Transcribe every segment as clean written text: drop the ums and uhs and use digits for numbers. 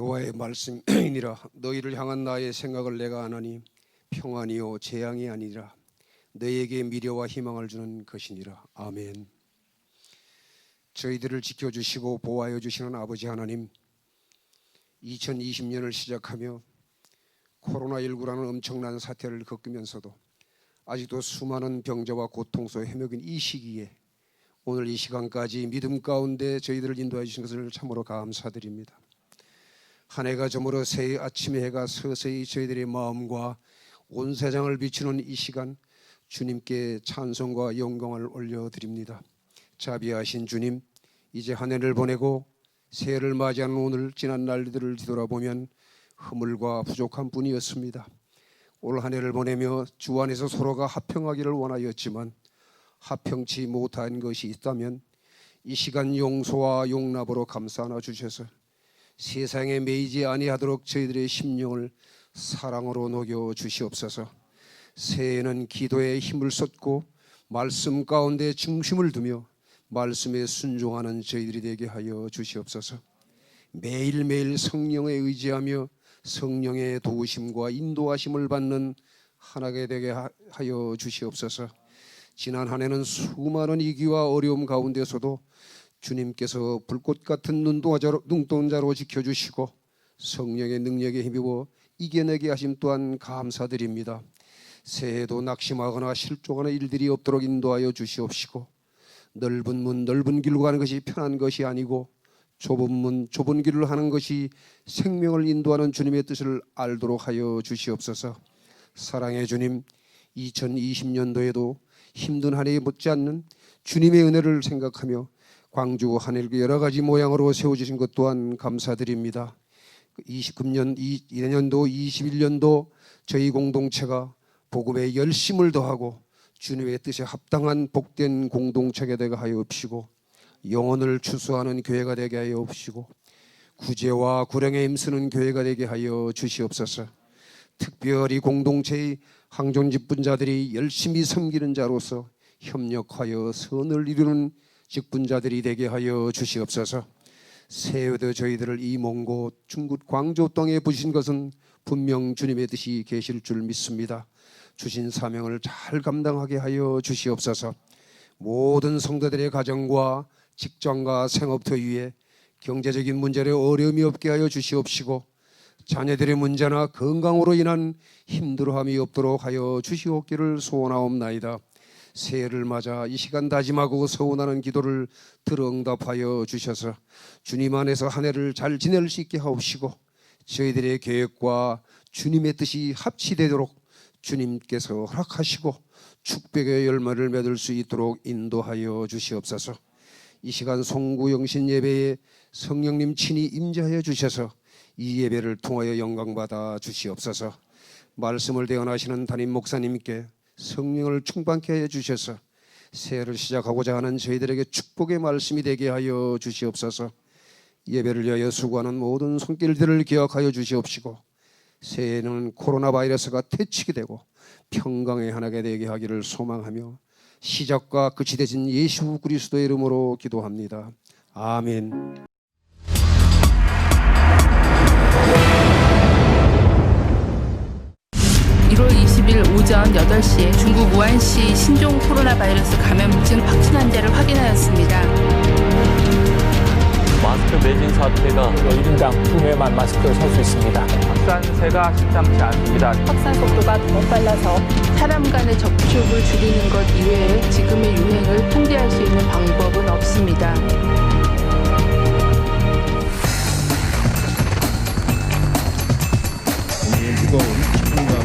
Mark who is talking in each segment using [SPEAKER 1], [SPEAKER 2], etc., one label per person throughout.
[SPEAKER 1] 여호와의 말씀이니라. 너희를 향한 나의 생각을 내가 아나니 평안이요 재앙이 아니라 너희에게 미래와 희망을 주는 것이니라. 아멘. 저희들을 지켜주시고 보호하여 주시는 아버지 하나님, 2020년을 시작하며 코로나19라는 엄청난 사태를 겪으면서도 아직도 수많은 병자와 고통 속에 헤매긴 이 시기에 오늘 이 시간까지 믿음 가운데 저희들을 인도해 주신 것을 참으로 감사드립니다. 한 해가 저물어 새해 아침의 해가 서서히 저희들의 마음과 온 세상을 비추는 이 시간, 주님께 찬송과 영광을 올려드립니다. 자비하신 주님, 이제 한 해를 보내고 새해를 맞이하는 오늘 지난 날들을 뒤돌아보면 허물과 부족한 뿐이었습니다. 올 한 해를 보내며 주 안에서 서로가 화평하기를 원하였지만 화평치 못한 것이 있다면 이 시간 용서와 용납으로 감싸 안아 주셔서 세상에 매이지 아니하도록 저희들의 심령을 사랑으로 녹여 주시옵소서. 새해에는 기도에 힘을 쏟고 말씀 가운데 중심을 두며 말씀에 순종하는 저희들이 되게 하여 주시옵소서. 매일매일 성령에 의지하며 성령의 도우심과 인도하심을 받는 하나가 되게 하여 주시옵소서. 지난 한 해는 수많은 위기와 어려움 가운데서도 주님께서 불꽃 같은 눈동자로 지켜주시고 성령의 능력에 힘입어 이겨내게 하심 또한 감사드립니다. 새해도 낙심하거나 실족하는 일들이 없도록 인도하여 주시옵시고, 넓은 문 넓은 길로 가는 것이 편한 것이 아니고 좁은 문 좁은 길을 하는 것이 생명을 인도하는 주님의 뜻을 알도록 하여 주시옵소서. 사랑의 주님, 2020년도에도 힘든 한 해에 못지않는 주님의 은혜를 생각하며 광주 하늘교 여러 가지 모양으로 세워주신 것 또한 감사드립니다. 20년도 21년도 저희 공동체가 복음에 열심을 더하고 주님의 뜻에 합당한 복된 공동체가 되게 하여 없시고, 영혼을 추수하는 교회가 되게 하여 없시고, 구제와 구령에 힘쓰는 교회가 되게 하여 주시옵소서. 특별히 공동체의 항존 직분자들이 열심히 섬기는 자로서 협력하여 선을 이루는 직분자들이 되게 하여 주시옵소서. 새해도 저희들을 이 먼 곳 중국 광주 땅에 부신 것은 분명 주님의 뜻이 계실 줄 믿습니다. 주신 사명을 잘 감당하게 하여 주시옵소서. 모든 성도들의 가정과 직장과 생업터 위에 경제적인 문제로 어려움이 없게 하여 주시옵시고, 자녀들의 문제나 건강으로 인한 힘들어함이 없도록 하여 주시옵기를 소원하옵나이다. 새해를 맞아 이 시간 다짐하고 서운하는 기도를 들어 응답하여 주셔서 주님 안에서 한 해를 잘 지낼 수 있게 하옵시고, 저희들의 계획과 주님의 뜻이 합치되도록 주님께서 허락하시고 축복의 열매를 맺을 수 있도록 인도하여 주시옵소서. 이 시간 송구영신 예배에 성령님 친히 임재하여 주셔서 이 예배를 통하여 영광받아 주시옵소서. 말씀을 대언하시는 담임 목사님께 성령을 충만케 하여 주셔서 새해를 시작하고자 하는 저희들에게 축복의 말씀이 되게 하여 주시옵소서. 예배를 위하여 수고하는 모든 손길들을 기억하여 주시옵시고, 새해에는 코로나 바이러스가 퇴치게 되고 평강의 하나가 되게 하기를 소망하며 시작과 끝이 되신 예수 그리스도의 이름으로 기도합니다. 아멘.
[SPEAKER 2] 오전 8시에 중국 우한시 신종 코로나 바이러스 감염증 확진 환자를 확인하였습니다.
[SPEAKER 3] 마스크 매진 사태가
[SPEAKER 4] 1인당 2매만 마스크를 살 수 있습니다.
[SPEAKER 3] 확산세가 심상치 않습니다.
[SPEAKER 2] 확산 속도가 더 빨라서 사람 간의 접촉을 줄이는 것 이외에 지금의 유행을 통제할 수 있는 방법은 없습니다.
[SPEAKER 5] 무거운 책임감을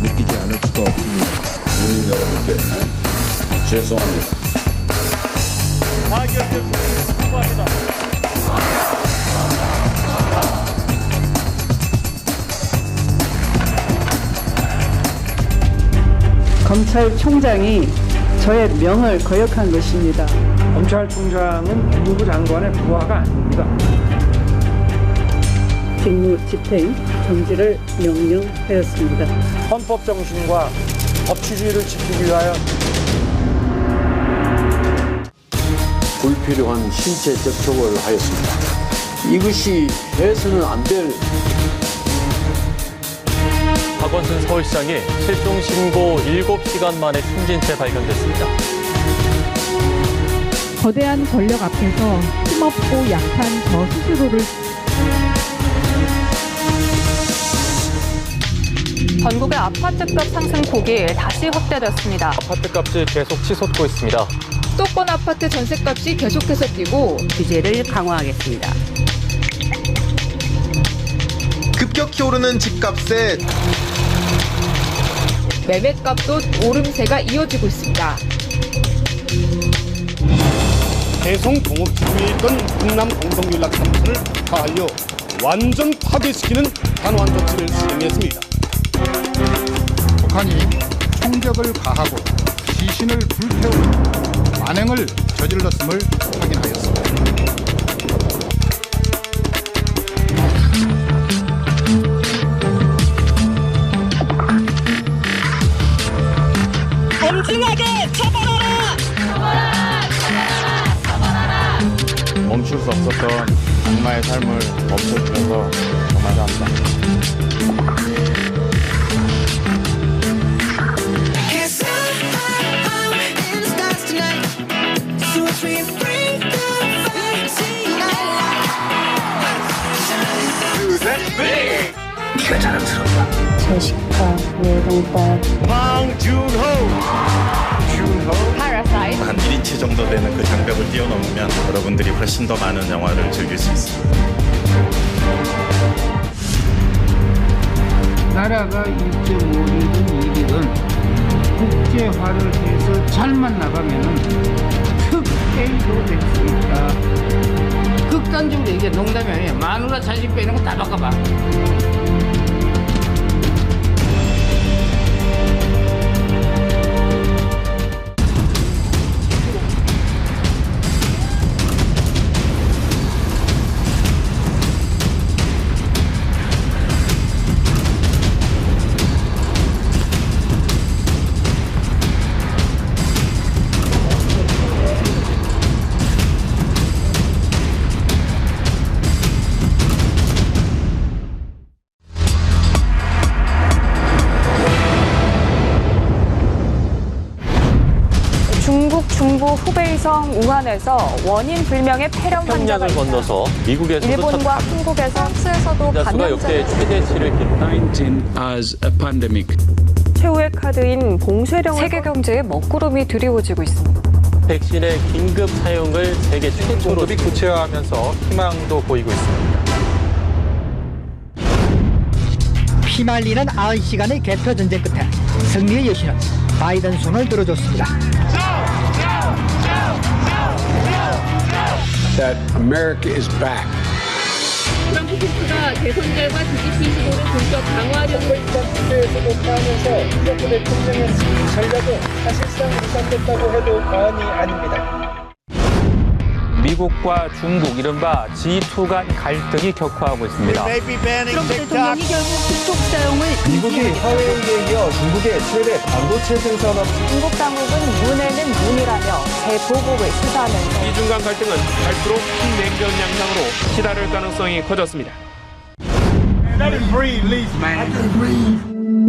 [SPEAKER 5] 느끼지 않을 수가 없습니다.
[SPEAKER 6] 국민 여러분께 죄송합니다.
[SPEAKER 3] 파견됐습니다. 수고합니다.
[SPEAKER 7] 검찰총장이 저의 명을 거역한 것입니다.
[SPEAKER 4] 검찰총장은 법무부 장관의 부하가 아닙니다.
[SPEAKER 7] 직무 집행 정지를 명령하였습니다.
[SPEAKER 4] 헌법 정신과 법치주의를 지키기 위하여
[SPEAKER 6] 불필요한 신체 접촉을 하였습니다.
[SPEAKER 4] 이것이 해서는 안 될
[SPEAKER 3] 박원순 서울시장이 실종 신고 7시간 만에 숨진 채 발견됐습니다.
[SPEAKER 8] 거대한 권력 앞에서 힘없고 약한 저 스스로를
[SPEAKER 2] 전국의 아파트값 상승폭이 다시 확대됐습니다.
[SPEAKER 3] 아파트값이 계속 치솟고 있습니다.
[SPEAKER 8] 수도권 아파트 전셋값이 계속해서 뛰고
[SPEAKER 7] 규제를 강화하겠습니다.
[SPEAKER 9] 급격히 오르는 집값에
[SPEAKER 8] 매매값도 오름세가 이어지고 있습니다.
[SPEAKER 10] 대성 동업지구에 있던 충남 공동연락사무소를 가하여 완전 파괴시키는 단호한 조치를 시행했습니다.
[SPEAKER 11] 북한이 총격을 가하고 시신을 불태우는 만행을 저질렀음을 확인하였습니다.
[SPEAKER 12] 엄중하게 처벌하라!
[SPEAKER 5] 멈출 수 없었던 악마의 삶을 멈춰주셔서 정말 감사합니다.
[SPEAKER 6] 네가 자랑스럽다.
[SPEAKER 7] 제시카, 외동딸,
[SPEAKER 10] 황준호
[SPEAKER 12] 한 1인치 정도 되는 그 장벽을 뛰어넘으면 여러분들이 훨씬 더 많은 영화를 즐길 수 있습니다.
[SPEAKER 11] 나라가 1.5이든 2이든 국제화를 해서 잘만 나가면은 특혜도 될 수 있다. 극단적으로 얘기해. 농담이 아니에요. 마누라 자식 빼는 거 다 바꿔봐.
[SPEAKER 2] 중국 중부 후베이성 우한에서 원인 불명의 폐렴 환자가
[SPEAKER 3] 평양을 건너서 미국에서도
[SPEAKER 2] 일본과 한국에서 프랑스에서도
[SPEAKER 3] 수가
[SPEAKER 2] 감염자
[SPEAKER 3] 역대 최대치를 기록한
[SPEAKER 5] as a pandemic.
[SPEAKER 2] 최후의 카드인 봉쇄령을 세계 경제에 먹구름이 드리워지고 있습니다.
[SPEAKER 3] 백신의 긴급 사용을 세계 최초로 구체화하면서 희망도 보이고 있습니다.
[SPEAKER 13] 피말리는 90시간의 개표 전쟁 끝에 승리의 여신은 바이든 손을 들어줬습니다.
[SPEAKER 5] That America is back.
[SPEAKER 2] 트럼프 캠프가 대선결과 뒤집기 시도를 본격 강화하려고
[SPEAKER 4] 에서 녹화하면서 트럼프 대통령의 승리 전략은 사실상 무산됐다고 해도 과언이 아닙니다.
[SPEAKER 3] 미국과 중국 이른바 G2 간 갈등이 격화하고 있습니다.
[SPEAKER 13] 트럼프 대통령이 결국 틱톡 사용을
[SPEAKER 4] 미국이 화웨이에 이어 중국의 최대 반도체 생산업
[SPEAKER 2] 중국 당국은 문에는 문이라며 재보복을 시사하면서
[SPEAKER 10] 미중 간 갈등은 갈수록 신냉전 양상으로 치달을 가능성이 커졌습니다.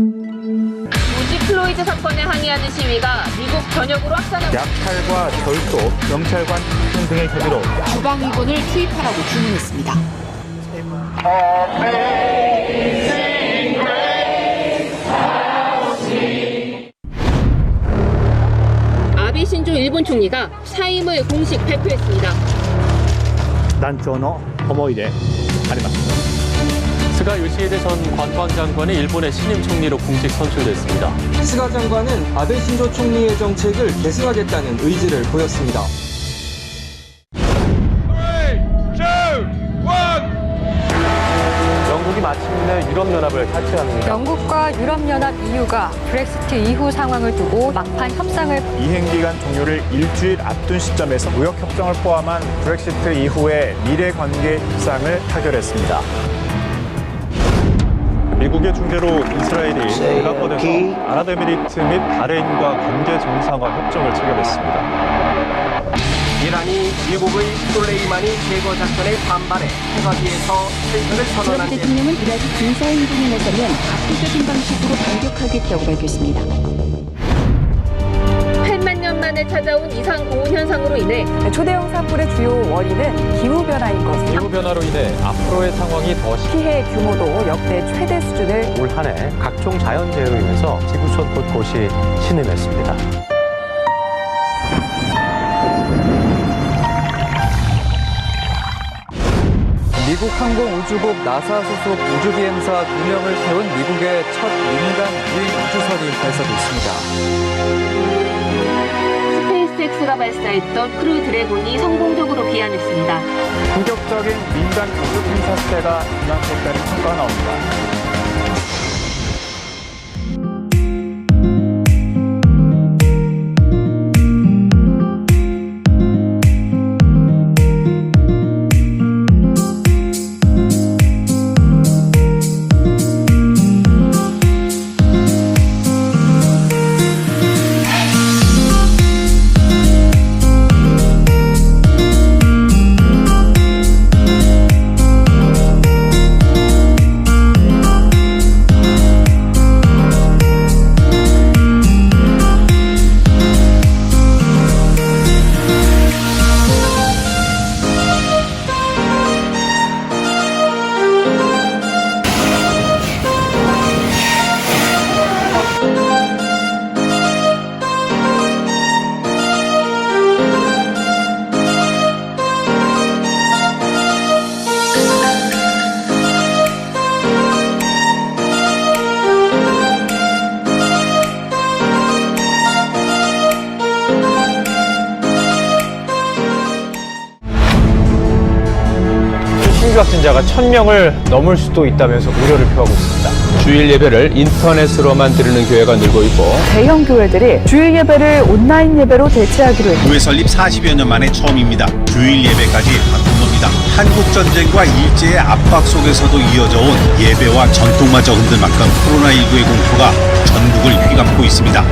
[SPEAKER 2] 우지 플로이드 사건에 항의하는 시위가 미국 전역으로 확산하고
[SPEAKER 3] 약탈과 결속, 경찰관 투쟁 등의 혐의로
[SPEAKER 8] 주방위원을 투입하라고 주문했습니다.
[SPEAKER 2] 아베 신조 일본 총리가 사임을 공식 발표했습니다.
[SPEAKER 3] 스가 요시히데 전 관방장관이 일본의 신임 총리로 공식 선출됐습니다.
[SPEAKER 4] 스가 장관은 아베 신조 총리의 정책을 계승하겠다는 의지를 보였습니다.
[SPEAKER 3] 영국이 마침내 유럽연합을 탈퇴합니다.
[SPEAKER 2] 영국과 유럽연합 EU가 브렉시트 이후 상황을 두고 막판 협상을
[SPEAKER 12] 이행기간 종료를 일주일 앞둔 시점에서 무역협정을 포함한 브렉시트 이후의 미래관계 협상을 타결했습니다. 미국의 중재로 이스라엘이 대각권에서 아랍에미리트 및 바레인과 관계 정상화 협정을 체결했습니다.
[SPEAKER 6] 이란이 미국의 솔레이마니 제거 작전에 반발해 해가지에서 실패를 선언한
[SPEAKER 14] 트럼프 대통령은 이라크 군사 행동에 나서면 압도적인 방식으로 반격하겠다고 밝혔습니다.
[SPEAKER 2] 8만 년 만에 찾아온 이상 고온 현상으로 인해
[SPEAKER 15] 초대형 산불의 주요 원인은 기후변화인 것입니다.
[SPEAKER 3] 기후변화로 인해 앞으로의 상황이 더
[SPEAKER 15] 피해 규모도 역대 최대 수준을
[SPEAKER 3] 올 한 해 각종 자연재해로 인해서 지구촌 곳곳이 신음했습니다.
[SPEAKER 16] 미국 항공우주국 나사 소속 우주비행사 2명을 태운 미국의 첫 민간 유인 우주선이 발사됐습니다.
[SPEAKER 2] 스페이스X가 발사했던 크루 드래곤이 성공적으로 귀환했습니다.
[SPEAKER 12] 본격적인 민간 우주 탐사 시대가 이만했다는 평가가 나옵니다.
[SPEAKER 17] 확진자가 1,000명을 넘을 수도 있다면서 우려를 표하고 있습니다.
[SPEAKER 18] 주일 예배를 인터넷으로만 드리는 교회가 늘고 있고
[SPEAKER 15] 대형 교회들이 주일 예배를 온라인 예배로 대체하기로 했습니다.
[SPEAKER 19] 교회 설립 40여 년 만에 처음입니다. 주일 예배까지 바꾼 겁니다. 한국 전쟁과 일제의 압박 속에서도 이어져 온 예배와 전통마저 흔들 만큼 코로나19의 공포가 전국을 휘감고 있습니다.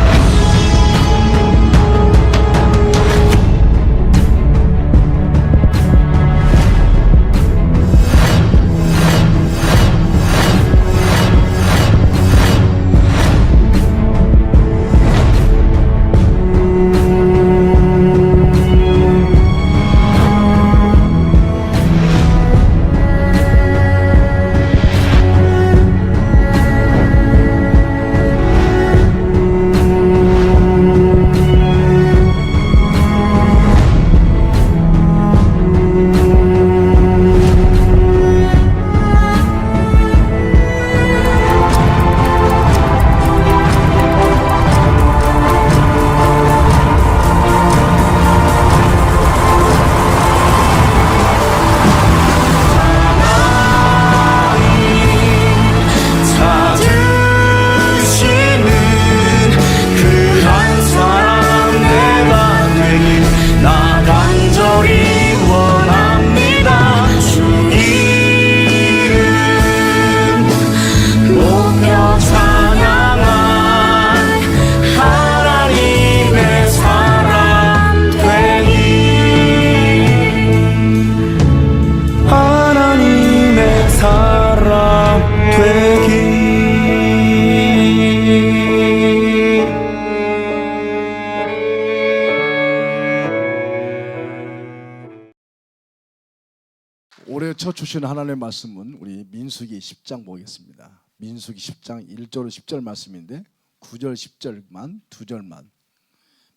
[SPEAKER 5] 올해 첫 주신 하나님의 말씀은 우리 민수기 10장 보겠습니다. 민수기 10장 1절 10절 말씀인데 9절 10절만 2절만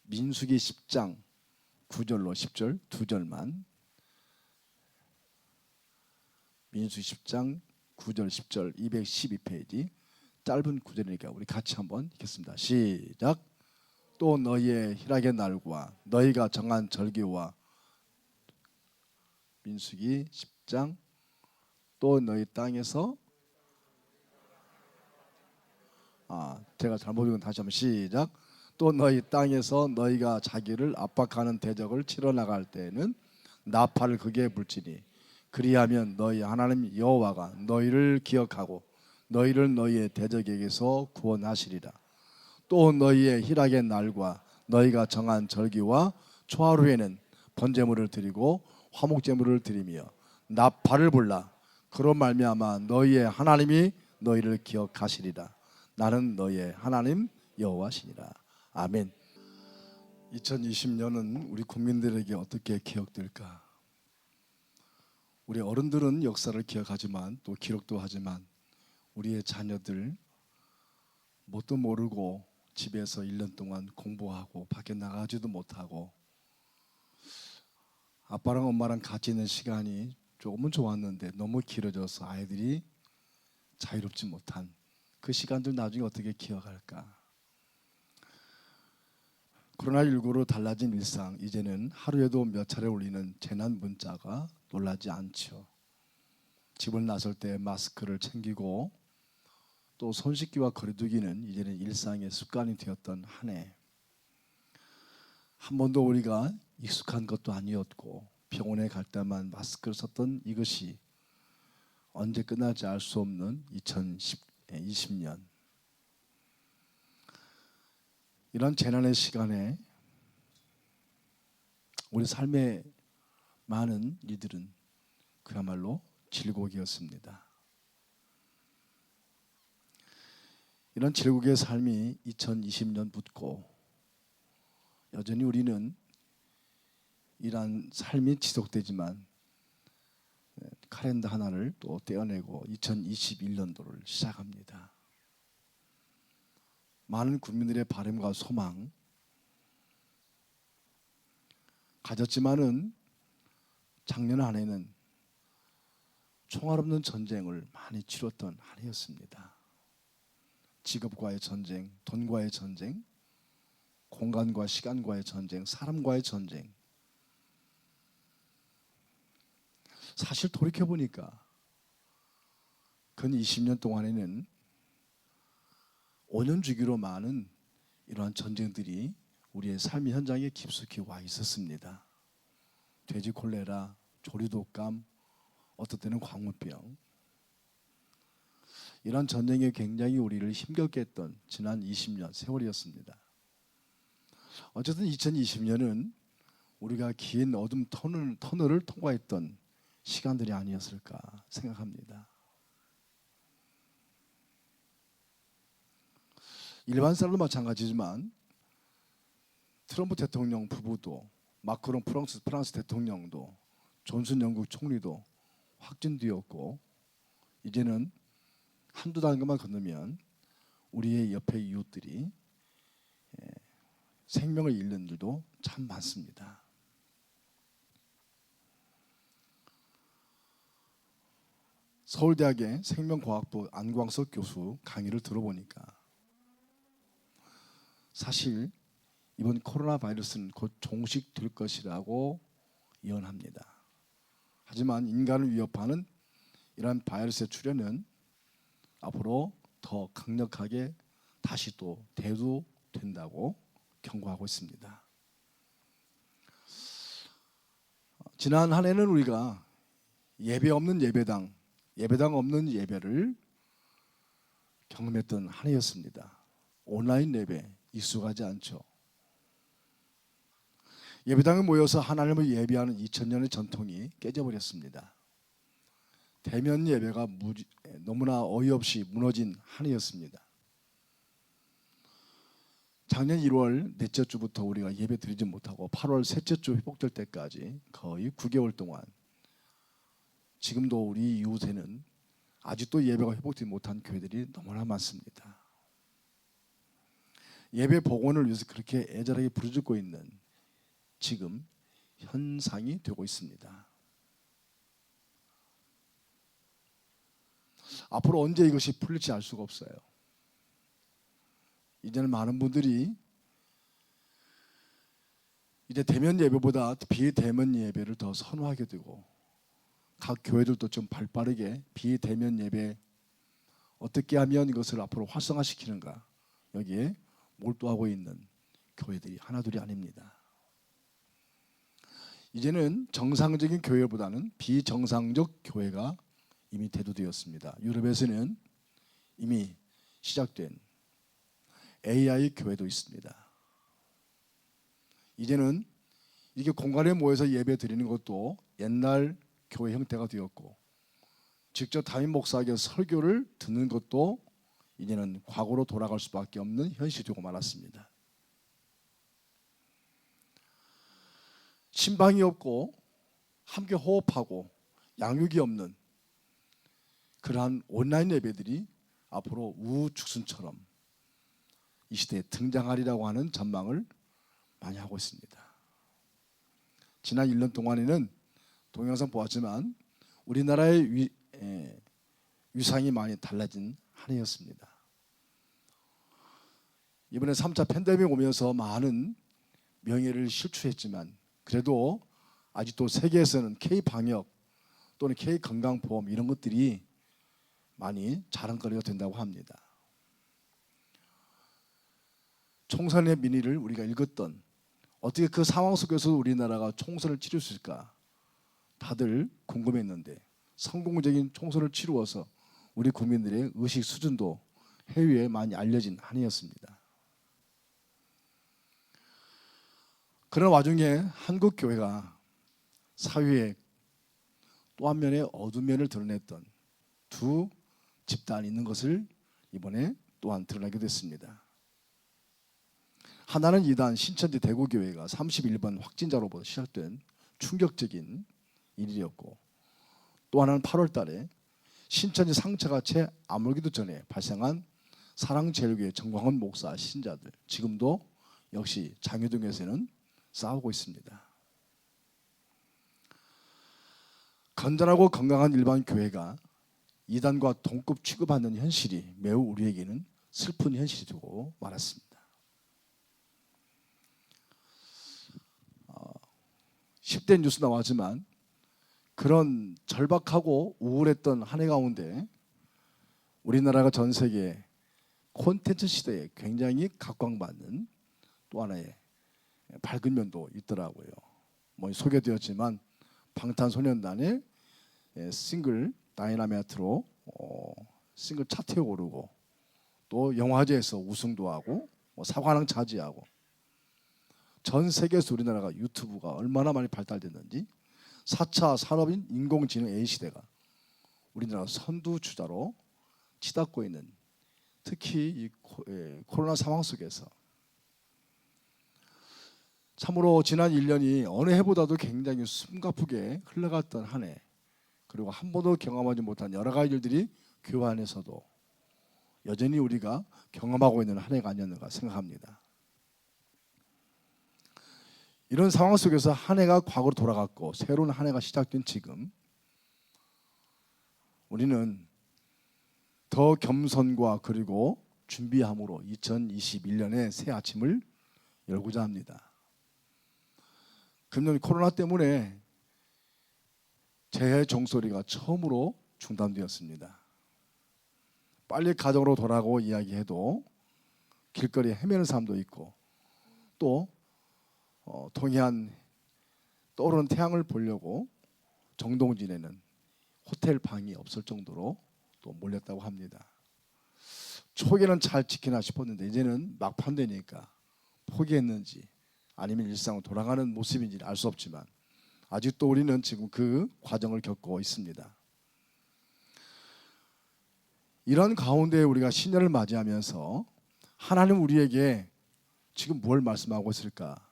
[SPEAKER 5] 민수기 10장 9절로 10절 2절만 민수기 10장 9절 10절 212페이지 짧은 구절이니까 우리 같이 한번 읽겠습니다. 시작. 또 너희의 희락의 날과 너희가 정한 절기와 민수기 10장 또 너희 땅에서 제가 잘못 읽은 다시 한번 시작. 또 너희 땅에서 너희가 자기를 압박하는 대적을 치러 나갈 때에는 나팔을 크게 불지니 그리하면 너희 하나님 여호와가 너희를 기억하고 너희를 너희의 대적에게서 구원하시리라. 또 너희의 희락의 날과 너희가 정한 절기와 초하루에는 번제물을 드리고 화목제물을 드리며 나팔을 불라. 그로 말미암아 너희의 하나님이 너희를 기억하시리라. 나는 너희의 하나님 여호와시니라. 아멘. 2020년은 우리 국민들에게 어떻게 기억될까? 우리 어른들은 역사를 기억하지만 또 기록도 하지만 우리의 자녀들 뭣도 모르고 집에서 1년 동안 공부하고 밖에 나가지도 못하고 아빠랑 엄마랑 같이 있는 시간이 조금은 좋았는데 너무 길어져서 아이들이 자유롭지 못한 그 시간들 나중에 어떻게 기억할까? 코로나19로 달라진 일상, 이제는 하루에도 몇 차례 울리는 재난 문자가 놀라지 않죠. 집을 나설 때 마스크를 챙기고 또 손 씻기와 거리두기는 이제는 일상의 습관이 되었던 한 해. 한 번도 우리가 익숙한 것도 아니었고 병원에 갈 때만 마스크를 썼던 이것이 언제 끝날지 알 수 없는 2020년. 이런 재난의 시간에 우리 삶의 많은 이들은 그야말로 질곡이었습니다. 이런 질곡의 삶이 2020년 붙고 여전히 우리는 이러한 삶이 지속되지만 카렌더 하나를 또 떼어내고 2021년도를 시작합니다. 많은 국민들의 바람과 소망 가졌지만은 작년 한 해는 총알 없는 전쟁을 많이 치렀던 한 해였습니다. 직업과의 전쟁, 돈과의 전쟁, 공간과 시간과의 전쟁, 사람과의 전쟁. 사실 돌이켜보니까 근 20년 동안에는 5년 주기로 많은 이러한 전쟁들이 우리의 삶의 현장에 깊숙이 와 있었습니다. 돼지 콜레라, 조류독감, 어떨 때는 광우병. 이러한 전쟁이 굉장히 우리를 힘겹게 했던 지난 20년 세월이었습니다. 어쨌든 2020년은 우리가 긴 어둠 터널을 통과했던 시간들이 아니었을까 생각합니다. 일반 사람도 마찬가지지만 트럼프 대통령 부부도 마크롱 프랑스 대통령도 존슨 영국 총리도 확진되었고 이제는 한두 단계만 건너면 우리의 옆에 이웃들이 생명을 잃는 일도 참 많습니다. 서울대학의 생명과학부 안광석 교수 강의를 들어보니까 사실 이번 코로나 바이러스는 곧 종식될 것이라고 예언합니다. 하지만 인간을 위협하는 이러한 바이러스의 출현은 앞으로 더 강력하게 다시 또 대두된다고 경고하고 있습니다. 지난 한 해는 우리가 예배 없는 예배당, 예배당 없는 예배를 경험했던 한 해였습니다. 온라인 예배 익숙하지 않죠. 예배당에 모여서 하나님을 예배하는 2000년의 전통이 깨져버렸습니다. 대면 예배가 너무나 어이없이 무너진 한 해였습니다. 작년 1월 넷째 주부터 우리가 예배 드리지 못하고 8월 셋째 주 회복될 때까지 거의 9개월 동안 지금도 우리 이웃에는 아직도 예배가 회복되지 못한 교회들이 너무나 많습니다. 예배 복원을 위해서 그렇게 애절하게 부르짖고 있는 지금 현상이 되고 있습니다. 앞으로 언제 이것이 풀릴지 알 수가 없어요. 이제는 많은 분들이 이제 대면 예배보다 비대면 예배를 더 선호하게 되고 각 교회들도 좀 발빠르게 비대면 예배 어떻게 하면 이것을 앞으로 활성화시키는가 여기에 몰두하고 있는 교회들이 하나둘이 아닙니다. 이제는 정상적인 교회보다는 비정상적 교회가 이미 대두되었습니다. 유럽에서는 이미 시작된 AI 교회도 있습니다. 이제는 이게 공간에 모여서 예배 드리는 것도 옛날 교회 형태가 되었고, 직접 담임 목사에게 설교를 듣는 것도 이제는 과거로 돌아갈 수밖에 없는 현실이 되고 말았습니다. 신방이 없고 함께 호흡하고 양육이 없는 그러한 온라인 예배들이 앞으로 우후죽순처럼 이 시대에 등장하리라고 하는 전망을 많이 하고 있습니다. 지난 1년 동안에는 동영상 보았지만 우리나라의 위상이 많이 달라진 한 해였습니다. 이번에 3차 팬데믹 오면서 많은 명예를 실추했지만 그래도 아직도 세계에서는 K-방역 또는 K-건강보험 이런 것들이 많이 자랑거리가 된다고 합니다. 총선의 민의를 우리가 읽었던 어떻게 그 상황 속에서 우리나라가 총선을 치를 수 있을까 다들 궁금했는데 성공적인 총선을 치루어서 우리 국민들의 의식 수준도 해외에 많이 알려진 한 해였습니다. 그런 와중에 한국 교회가 사회에 또 한 면의 어두운 면을 드러냈던 두 집단이 있는 것을 이번에 또한 드러나게 됐습니다. 하나는 이단 신천지 대구교회가 31번 확진자로부터 시작된 충격적인 일이었고, 또 하나는 8월 달에 신천지 상처가 채 아물기도 전에 발생한 사랑제일교회 정광훈 목사 신자들, 지금도 역시 장유동에서는 싸우고 있습니다. 건전하고 건강한 일반 교회가 이단과 동급 취급하는 현실이 매우 우리에게는 슬픈 현실이 되고 말았습니다. 10대 뉴스 나왔지만 그런 절박하고 우울했던 한 해 가운데 우리나라가 전 세계 콘텐츠 시대에 굉장히 각광받는 또 하나의 밝은 면도 있더라고요. 뭐 소개되었지만 방탄소년단의 싱글 다이나마이트로 싱글 차트에 오르고 또 영화제에서 우승도 하고 사관왕 차지하고 전 세계에서 우리나라가 유튜브가 얼마나 많이 발달됐는지 4차 산업인 인공지능 AI 시대가 우리나라 선두주자로 치닫고 있는 특히 이 코로나 상황 속에서 참으로 지난 1년이 어느 해보다도 굉장히 숨가쁘게 흘러갔던 한 해, 그리고 한 번도 경험하지 못한 여러 가지 일들이 교회 안에서도 여전히 우리가 경험하고 있는 한 해가 아니었는가 생각합니다. 이런 상황 속에서 한 해가 과거로 돌아갔고 새로운 한 해가 시작된 지금 우리는 더 겸손과 그리고 준비함으로 2021년의 새 아침을 열고자 합니다. 금년 코로나 때문에 재해 종소리가 처음으로 중단되었습니다. 빨리 가정으로 돌아가고 이야기해도 길거리에 헤매는 사람도 있고 또 동해안 떠오르는 태양을 보려고 정동진에는 호텔 방이 없을 정도로 또 몰렸다고 합니다. 초기에는 잘 지키나 싶었는데 이제는 막판 되니까 포기했는지 아니면 일상으로 돌아가는 모습인지는 알 수 없지만 아직도 우리는 지금 그 과정을 겪고 있습니다. 이런 가운데 우리가 신년을 맞이하면서 하나님 우리에게 지금 뭘 말씀하고 있을까?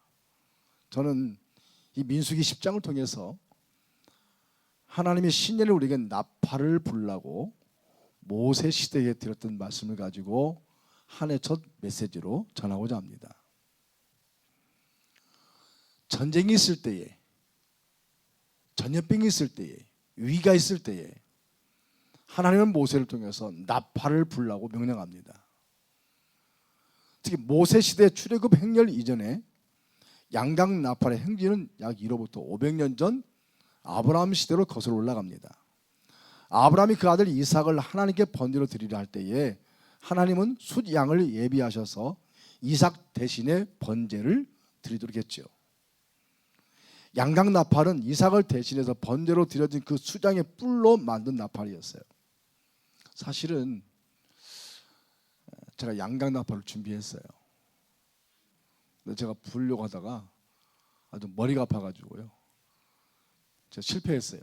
[SPEAKER 5] 저는 이 민수기 10장을 통해서 하나님이 신년을 우리에게 나팔을 불라고 모세 시대에 드렸던 말씀을 가지고 한 해 첫 메시지로 전하고자 합니다. 전쟁이 있을 때에, 전염병이 있을 때에, 위기가 있을 때에 하나님은 모세를 통해서 나팔을 불라고 명령합니다. 특히 모세 시대 출애굽 행렬 이전에 양각 나팔의 행진은 약 1호부터 500년 전 아브라함 시대로 거슬러 올라갑니다. 아브라함이 그 아들 이삭을 하나님께 번제로 드리려 할 때에 하나님은 숫 양을 예비하셔서 이삭 대신에 번제를 드리도록 했죠. 양각 나팔은 이삭을 대신해서 번제로 드려진 그 수장의 뿔로 만든 나팔이었어요. 사실은 제가 양각 나팔을 준비했어요. 근데 제가 부르려고 하다가 아주 머리가 아파가지고요. 제가 실패했어요.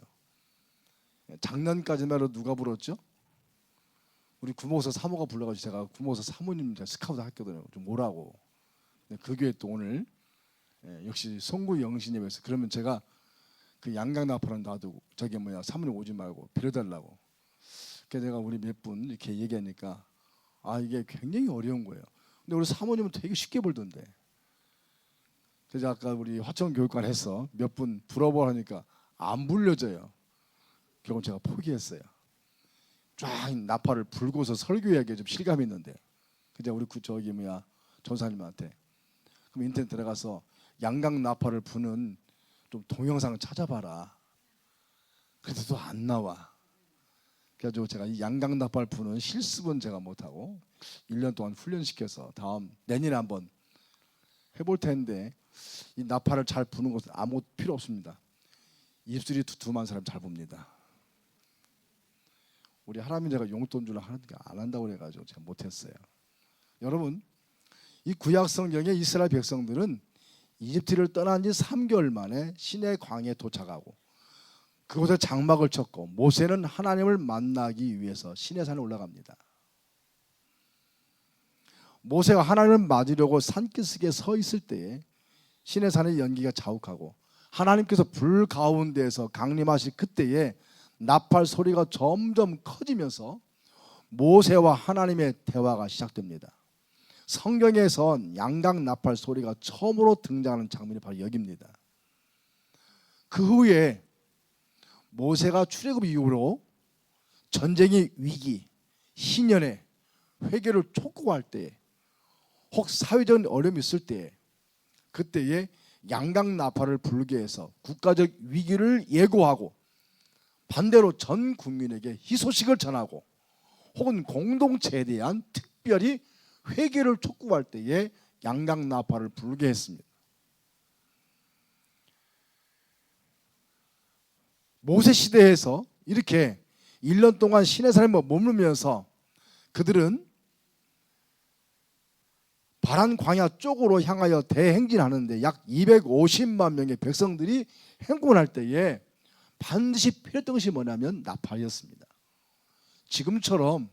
[SPEAKER 5] 작년까지만 해도 누가 불렀죠? 우리 구목사 사모가 불러가지고 제가 구목사 사모님 제가 스카우트 학교거든요. 좀 오라고. 그 교회 또 오늘 역시 송구 영신예배에서 그러면 제가 그 양강나팔은 놔두고 저기 사모님 오지 말고 빌어달라고. 그래서 내가 우리 몇 분 이렇게 얘기하니까 이게 굉장히 어려운 거예요. 근데 우리 사모님은 되게 쉽게 불던데. 그래서 아까 우리 화천교육관 해서 몇 분 불어보라 하니까 안 불려져요. 결국 제가 포기했어요. 쫙 나팔을 불고서 설교하기에 좀 실감이 있는데, 그제 우리 전사님한테 그럼 인터넷 들어가서 양강 나팔을 부는 좀 동영상을 찾아봐라. 그래도 안 나와. 그래가지고 제가 이 양강 나팔 부는 실습은 제가 못하고 1년 동안 훈련시켜서 내년에 한번 해볼 텐데, 이 나팔을 잘 부는 것은 아무 필요 없습니다. 입술이 두툼한 사람 잘 봅니다. 우리 하나님 제가 용돈 주려 하는데 안 한다고 그래가지고 제가 못했어요. 여러분, 이 구약 성경의 이스라엘 백성들은 이집트를 떠난 지 3개월 만에 시내 광야에 도착하고 그곳에 장막을 쳤고, 모세는 하나님을 만나기 위해서 시내산에 올라갑니다. 모세가 하나님을 맞으려고 산기슭에 서 있을 때에 시내산의 연기가 자욱하고 하나님께서 불 가운데에서 강림하실 그때에 나팔 소리가 점점 커지면서 모세와 하나님의 대화가 시작됩니다. 성경에선 양강 나팔 소리가 처음으로 등장하는 장면이 바로 여기입니다. 그 후에 모세가 출애굽 이후로 전쟁의 위기, 희년의 회개를 촉구할 때, 혹 사회적인 어려움이 있을 때, 그때에 양강 나팔을 불게 해서 국가적 위기를 예고하고 반대로 전 국민에게 희소식을 전하고 혹은 공동체에 대한 특별히 회개를 촉구할 때에 양강 나팔을 불게 했습니다. 모세 시대에서 이렇게 1년 동안 시내산에 머물면서 그들은 바란 광야 쪽으로 향하여 대행진하는데 약 250만 명의 백성들이 행군할 때에 반드시 필요했던 것이 뭐냐면 나팔이었습니다. 지금처럼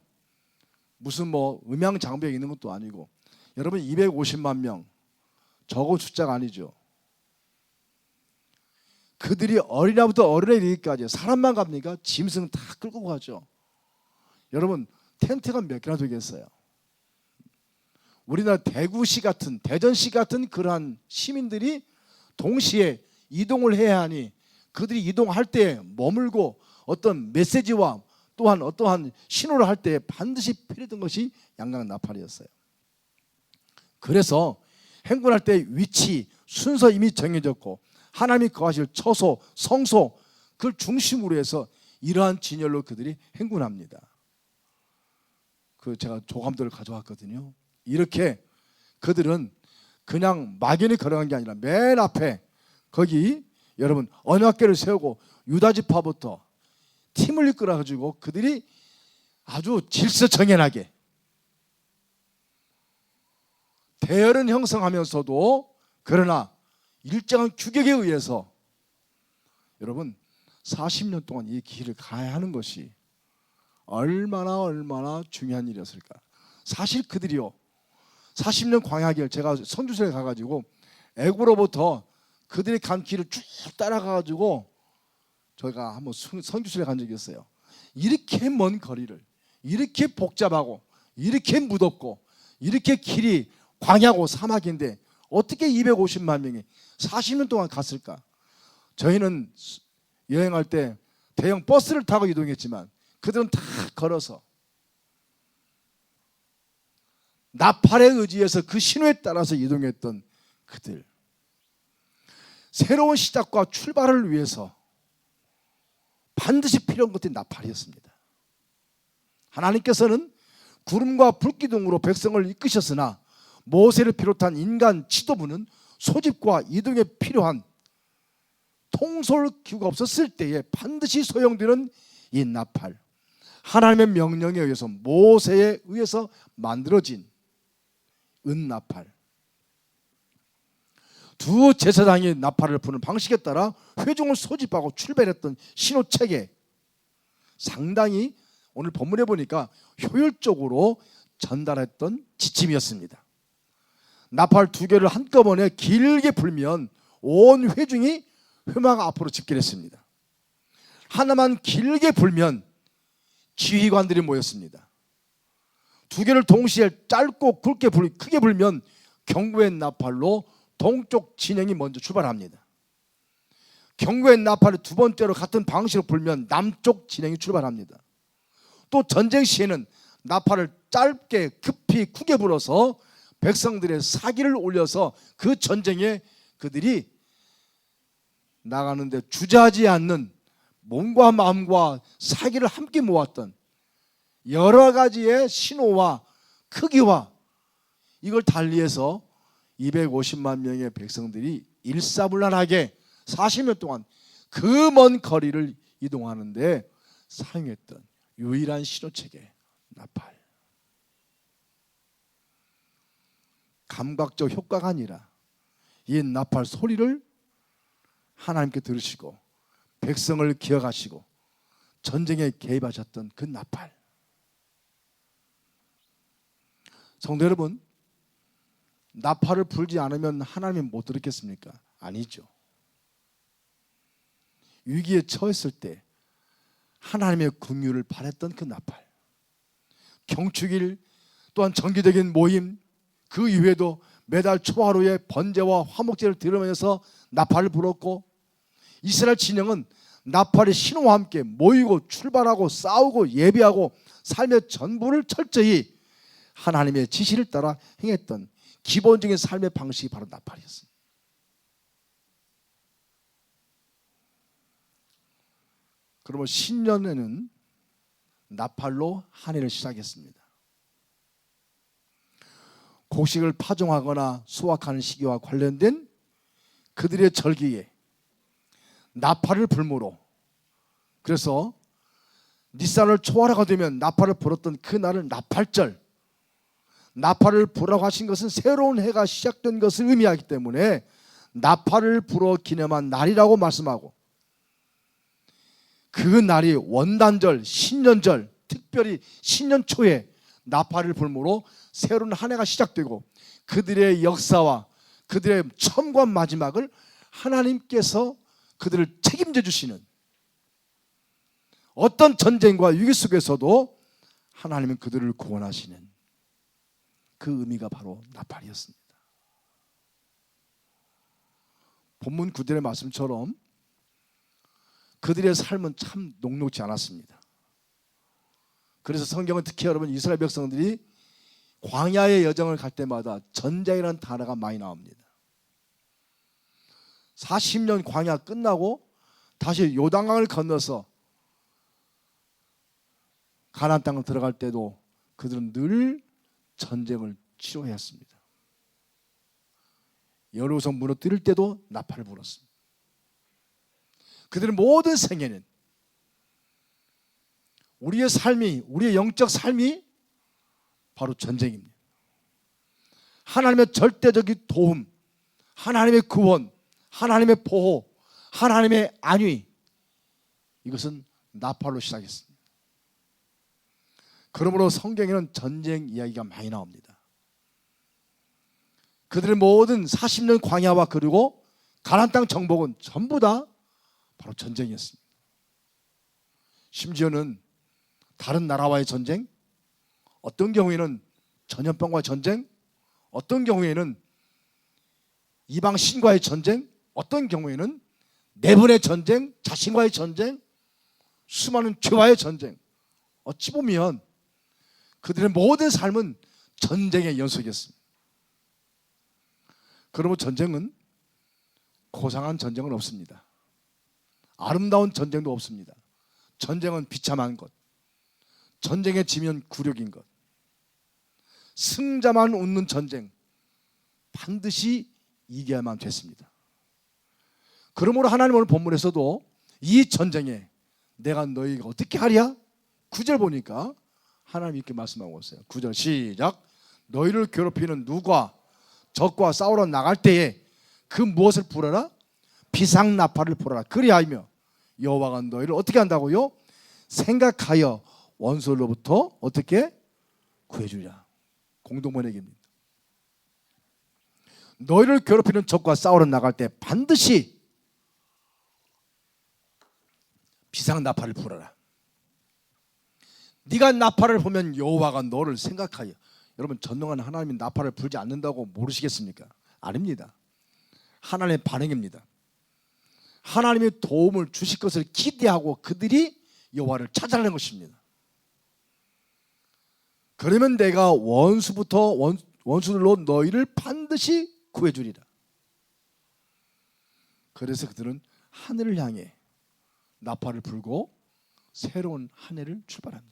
[SPEAKER 5] 무슨 음향 장비가 있는 것도 아니고, 여러분 250만 명 적은 숫자가 아니죠. 그들이 어린아이부터 어른에 이르기까지 사람만 갑니까? 짐승 다 끌고 가죠. 여러분 텐트가 몇 개나 되겠어요? 우리나라 대구시 같은, 대전시 같은 그러한 시민들이 동시에 이동을 해야 하니 그들이 이동할 때 머물고 어떤 메시지와 또한 어떠한 신호를 할 때 반드시 필요했던 것이 양강 나팔이었어요. 그래서 행군할 때 위치, 순서 이미 정해졌고 하나님이 거하실 처소, 성소, 그걸 중심으로 해서 이러한 진열로 그들이 행군합니다. 제가 조감도를 가져왔거든요. 이렇게 그들은 그냥 막연히 걸어간 게 아니라 맨 앞에 거기 여러분 언약궤를 세우고 유다지파부터 팀을 이끌어 가지고 그들이 아주 질서정연하게 대열은 형성하면서도 그러나 일정한 규격에 의해서 여러분 40년 동안 이 길을 가야 하는 것이 얼마나 중요한 일이었을까. 사실 그들이요 40년 광야길, 제가 선주소에 가가지고 애굽으로부터 그들이 간 길을 쭉 따라가가지고 저희가 한번 선주소에 간 적이 있어요. 이렇게 먼 거리를 이렇게 복잡하고 이렇게 무덥고 이렇게 길이 광야고 사막인데 어떻게 250만 명이 40년 동안 갔을까? 저희는 여행할 때 대형 버스를 타고 이동했지만 그들은 다 걸어서 나팔에 의지해서 그 신호에 따라서 이동했던 그들. 새로운 시작과 출발을 위해서 반드시 필요한 것이 나팔이었습니다. 하나님께서는 구름과 불기둥으로 백성을 이끄셨으나 모세를 비롯한 인간 지도부는 소집과 이동에 필요한 통솔기구가 없었을 때에 반드시 소용되는 이 나팔, 하나님의 명령에 의해서 모세에 의해서 만들어진 은나팔. 두 제사장이 나팔을 부는 방식에 따라 회중을 소집하고 출발했던 신호체계, 상당히 오늘 본문에 보니까 효율적으로 전달했던 지침이었습니다. 나팔 두 개를 한꺼번에 길게 불면 온 회중이 회막 앞으로 집결했습니다. 하나만 길게 불면 지휘관들이 모였습니다. 두 개를 동시에 짧고 크게 불면 경고의 나팔로 동쪽 진영이 먼저 출발합니다. 경고의 나팔을 두 번째로 같은 방식으로 불면 남쪽 진영이 출발합니다. 또 전쟁 시에는 나팔을 짧게 급히 크게 불어서 백성들의 사기를 올려서 그 전쟁에 그들이 나가는데 주저하지 않는 몸과 마음과 사기를 함께 모았던 여러 가지의 신호와 크기와 이걸 달리해서 250만 명의 백성들이 일사불란하게 40년 동안 그 먼 거리를 이동하는데 사용했던 유일한 신호체계, 나팔. 감각적 효과가 아니라 이 나팔 소리를 하나님께 들으시고 백성을 기억하시고 전쟁에 개입하셨던 그 나팔. 성도 여러분, 나팔을 불지 않으면 하나님이 못 들었겠습니까? 아니죠. 위기에 처했을 때 하나님의 긍휼을 바랬던 그 나팔, 경축일 또한 정기적인 모임, 그 이후에도 매달 초하루에 번제와 화목제를 드리면서 나팔을 불었고, 이스라엘 진영은 나팔의 신호와 함께 모이고 출발하고 싸우고 예배하고 삶의 전부를 철저히 하나님의 지시를 따라 행했던 기본적인 삶의 방식이 바로 나팔이었습니다. 그러면 신년에는 나팔로 한 해를 시작했습니다. 곡식을 파종하거나 수확하는 시기와 관련된 그들의 절기에 나팔을 불므로, 그래서 니산을 초하루가 되면 나팔을 불었던 그 날을 나팔절, 나팔을 불라고 하신 것은 새로운 해가 시작된 것을 의미하기 때문에 나팔을 불어 기념한 날이라고 말씀하고, 그 날이 원단절, 신년절, 특별히 신년 초에 나팔을 불므로 새로운 한 해가 시작되고 그들의 역사와 그들의 처음과 마지막을 하나님께서 그들을 책임져 주시는, 어떤 전쟁과 위기 속에서도 하나님은 그들을 구원하시는 그 의미가 바로 나팔이었습니다. 본문 9절의 말씀처럼 그들의 삶은 참 녹록지 않았습니다. 그래서 성경은 특히 여러분 이스라엘 백성들이 광야의 여정을 갈 때마다 전쟁이라는 단어가 많이 나옵니다. 40년 광야 끝나고 다시 요단강을 건너서 가나안 땅을 들어갈 때도 그들은 늘 전쟁을 치러야 했습니다. 여리고성 무너뜨릴 때도 나팔을 불었습니다. 그들의 모든 생애는, 우리의 삶이, 우리의 영적 삶이 바로 전쟁입니다. 하나님의 절대적인 도움, 하나님의 구원, 하나님의 보호, 하나님의 안위, 이것은 나팔로 시작했습니다. 그러므로 성경에는 전쟁 이야기가 많이 나옵니다. 그들의 모든 40년 광야와 그리고 가나안 땅 정복은 전부 다 바로 전쟁이었습니다. 심지어는 다른 나라와의 전쟁, 어떤 경우에는 전염병과의 전쟁, 어떤 경우에는 이방 신과의 전쟁, 어떤 경우에는 내분의 전쟁, 자신과의 전쟁, 수많은 죄와의 전쟁. 어찌 보면 그들의 모든 삶은 전쟁의 연속이었습니다. 그러면 전쟁은 고상한 전쟁은 없습니다. 아름다운 전쟁도 없습니다. 전쟁은 비참한 것, 전쟁에 지면 굴욕인 것, 승자만 웃는 전쟁, 반드시 이겨야만 됐습니다. 그러므로 하나님 오늘 본문에서도 이 전쟁에 내가 너희가 어떻게 하랴? 9절 보니까 하나님 이렇게 말씀하고 있어요. 9절 시작. 너희를 괴롭히는 누가 적과 싸우러 나갈 때에 그 무엇을 불어라? 비상나팔을 불어라. 그리하며 여호와가 너희를 어떻게 한다고요? 생각하여 원수로부터 어떻게 구해주리라. 공동번역입니다. 너희를 괴롭히는 적과 싸우러 나갈 때 반드시 비상나팔을 불어라. 네가 나팔을 보면 여호와가 너를 생각하여. 여러분, 전능한 하나님이 나팔을 불지 않는다고 모르시겠습니까? 아닙니다. 하나님의 반응입니다. 하나님의 도움을 주실 것을 기대하고 그들이 여호와를 찾아내는 것입니다. 그러면 내가 원수들로 너희를 반드시 구해주리라. 그래서 그들은 하늘을 향해 나팔을 불고 새로운 한 해를 출발합니다.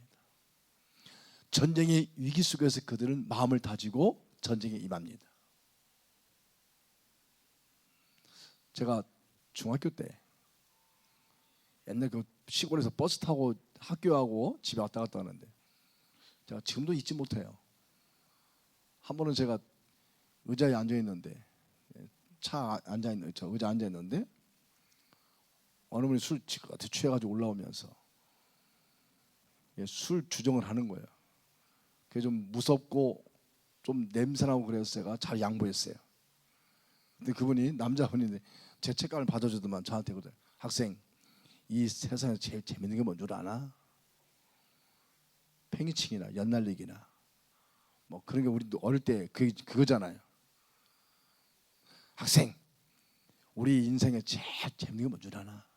[SPEAKER 5] 전쟁의 위기 속에서 그들은 마음을 다지고 전쟁에 임합니다. 제가 중학교 때 옛날 그 시골에서 버스 타고 학교하고 집에 왔다 갔다 하는데 제가 지금도 잊지 못해요. 한 번은 제가 의자에 앉아 있는데 의자 앉아 있는데 어느 분이 술 취해가지고 올라오면서 술 주정을 하는 거예요. 그게 좀 무섭고 좀 냄새나고 그래서 제가 잘 양보했어요. 근데 그분이 남자분인데 제 책감을 받아주더만 저한테 그래. 학생, 이 세상에서 제일 재밌는 게 뭔 줄 아나? 팽이치기나 연날리기나 뭐 그런 게 우리도 어릴 때 그거잖아요. 학생, 우리 인생에 제일 재밌는 게 뭔 줄 아나?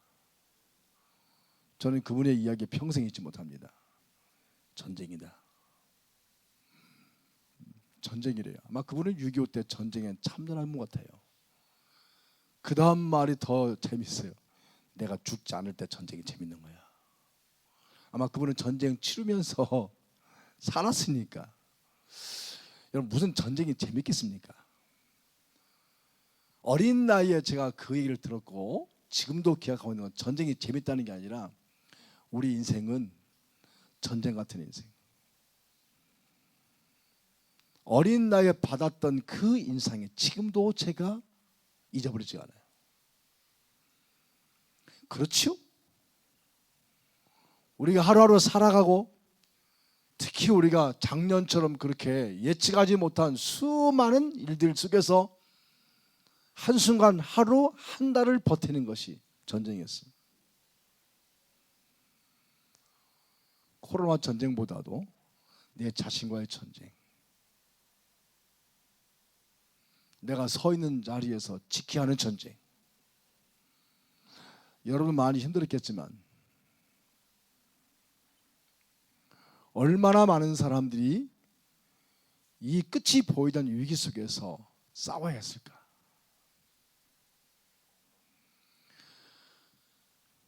[SPEAKER 5] 저는 그분의 이야기에 평생 잊지 못합니다. 전쟁이다. 전쟁이래요. 아마 그분은 6.25 때 전쟁에 참전한 분 같아요. 그 다음 말이 더 재밌어요. 내가 죽지 않을 때 전쟁이 재밌는 거야. 아마 그분은 전쟁 치르면서 살았으니까. 여러분, 무슨 전쟁이 재밌겠습니까? 어린 나이에 제가 그 얘기를 들었고 지금도 기억하고 있는 건 전쟁이 재밌다는 게 아니라 우리 인생은 전쟁 같은 인생. 어린 나이에 받았던 그 인상이 지금도 제가 잊어버리지 않아요. 그렇죠? 우리가 하루하루 살아가고 특히 우리가 작년처럼 그렇게 예측하지 못한 수많은 일들 속에서 한순간 하루 한 달을 버티는 것이 전쟁이었습니다. 코로나 전쟁보다도 내 자신과의 전쟁, 내가 서 있는 자리에서 지켜야 하는 전쟁. 여러분 많이 힘들었겠지만 얼마나 많은 사람들이 이 끝이 보이던 위기 속에서 싸워야 했을까?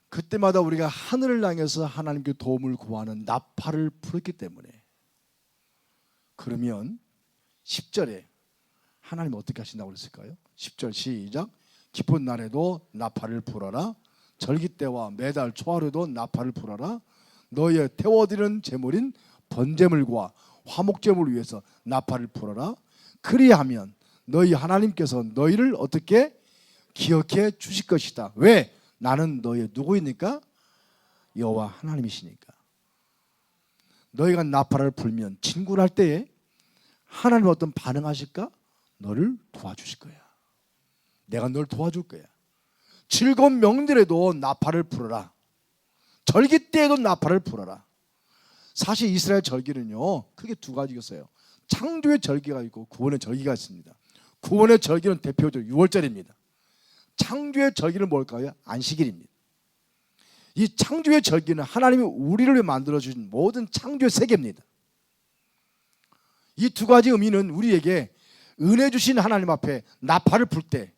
[SPEAKER 5] 그때마다 우리가 하늘을 향해서 하나님께 도움을 구하는 나팔을 불었기 때문에. 그러면 10절에 하나님 어떻게 하신다고 그랬을까요? 10절 시작. 기쁜 날에도 나팔을 불어라. 절기 때와 매달 초하루도 나팔을 불어라. 너희의 태워드리는 제물인 번제물과 화목제물을 위해서 나팔을 불어라. 그리하면 너희 하나님께서 너희를 어떻게 기억해 주실 것이다. 왜? 나는 너희의 누구이니까? 여호와 하나님이시니까. 너희가 나팔을 불면 진군할 때에 하나님 어떤 반응하실까? 너를 도와주실 거야. 내가 널 도와줄 거야. 즐거운 명절에도 나팔을 불어라. 절기 때에도 나팔을 불어라. 사실 이스라엘 절기는요 크게 두 가지가 있어요. 창조의 절기가 있고 구원의 절기가 있습니다. 구원의 절기는 대표적으로 6월절입니다. 창조의 절기는 뭘까요? 안식일입니다. 이 창조의 절기는 하나님이 우리를 위해 만들어주신 모든 창조의 세계입니다. 이 두 가지 의미는 우리에게 은혜 주신 하나님 앞에 나팔을 불 때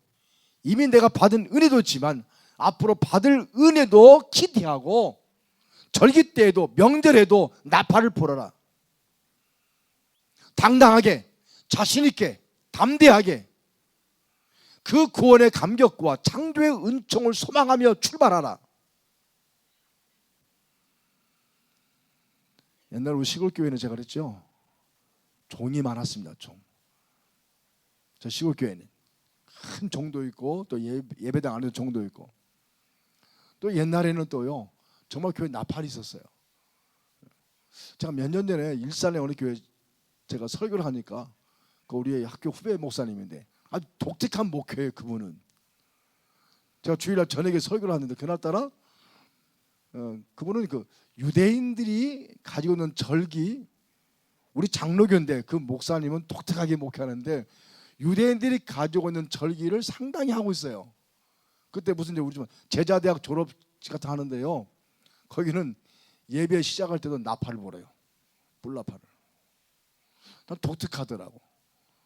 [SPEAKER 5] 이미 내가 받은 은혜도 있지만 앞으로 받을 은혜도 기대하고 절기 때에도 명절에도 나팔을 불어라. 당당하게 자신 있게 담대하게 그 구원의 감격과 창조의 은총을 소망하며 출발하라. 옛날 우리 시골교회는 제가 그랬죠. 종이 많았습니다. 종. 저 시골교회는 큰 종도 있고 또 예배당 안에도 종도 있고 또 옛날에는 또요 정말 교회 나팔이 있었어요. 제가 몇 년 전에 일산에 어느 교회 제가 설교를 하니까 그 우리 학교 후배 목사님인데 아주 독특한 목회예요. 그분은 제가 주일날 저녁에 설교를 하는데 그날따라 그분은 그 유대인들이 가지고 있는 절기 우리 장로교인데 그 목사님은 독특하게 목회하는데 유대인들이 가지고 있는 절기를 상당히 하고 있어요. 그때 무슨 이제 우리 좀 제자대학 졸업식 같은 거 하는데요. 거기는 예배 시작할 때도 나팔을 불어요. 불나팔을. 난 독특하더라고.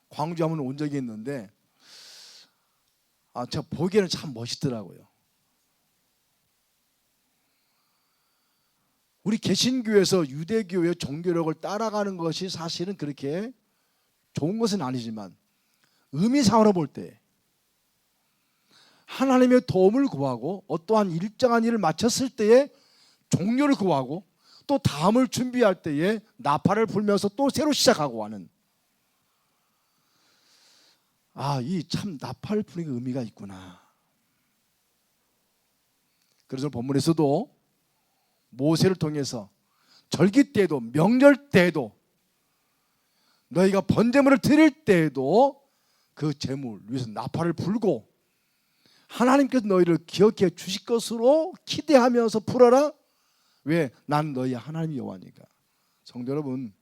[SPEAKER 5] 광주 한번 온 적이 있는데 제가 보기에는 참 멋있더라고요. 우리 개신교에서 유대교의 종교력을 따라가는 것이 사실은 그렇게 좋은 것은 아니지만 의미상으로 볼 때 하나님의 도움을 구하고 어떠한 일정한 일을 마쳤을 때에 종료를 구하고 또 다음을 준비할 때에 나팔을 불면서 또 새로 시작하고 하는 이 참 나팔 부는 게 의미가 있구나. 그래서 본문에서도 모세를 통해서 절기 때에도 명절 때에도 너희가 번제물을 드릴 때에도 그 제물 위에서 나팔을 불고 하나님께서 너희를 기억해 주실 것으로 기대하면서 불어라. 왜? 난 너희 하나님 여호와니까. 성도 여러분,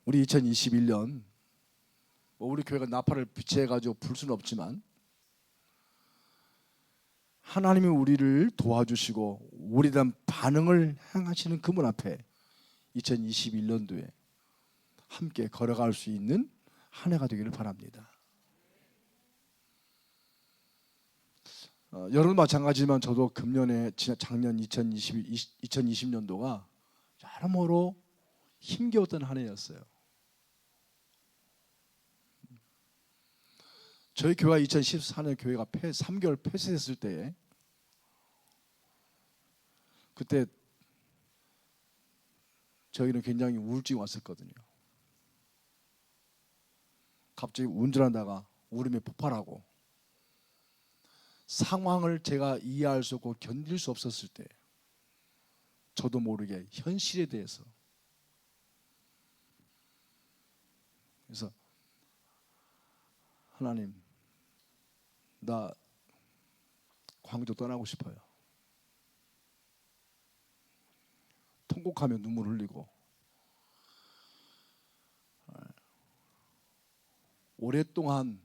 [SPEAKER 5] 우리 2021년 우리 교회가 나팔을 비치해가지고 불 수는 없지만 하나님이 우리를 도와주시고 우리에 대한 반응을 행하시는 그분 앞에 2021년도에 함께 걸어갈 수 있는 한 해가 되기를 바랍니다. 여러분 마찬가지지만 저도 금년에 작년 2020년도가 여러모로 힘겨웠던 한 해였어요. 저희 교회가 2014년 교회가 3개월 폐쇄했을 때에 그때 저희는 굉장히 우울증이 왔었거든요. 갑자기 운전하다가 울음이 폭발하고 상황을 제가 이해할 수 없고 견딜 수 없었을 때 저도 모르게 현실에 대해서 그래서 하나님 나 광주 떠나고 싶어요. 통곡하며 눈물 흘리고 오랫동안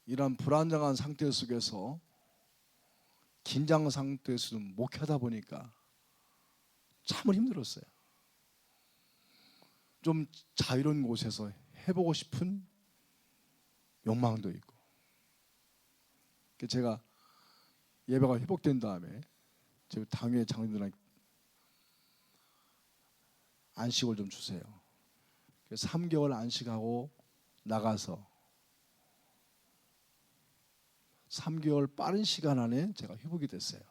[SPEAKER 5] 이런 불안정한 상태 속에서 긴장 상태에서 목회하다 보니까 참을 힘들었어요. 좀 자유로운 곳에서 해보고 싶은 욕망도 있고 제가 예배가 회복된 다음에 제 당회 장로들한테 안식을 좀 주세요. 3개월 안식하고 나가서 3개월 빠른 시간 안에 제가 회복이 됐어요.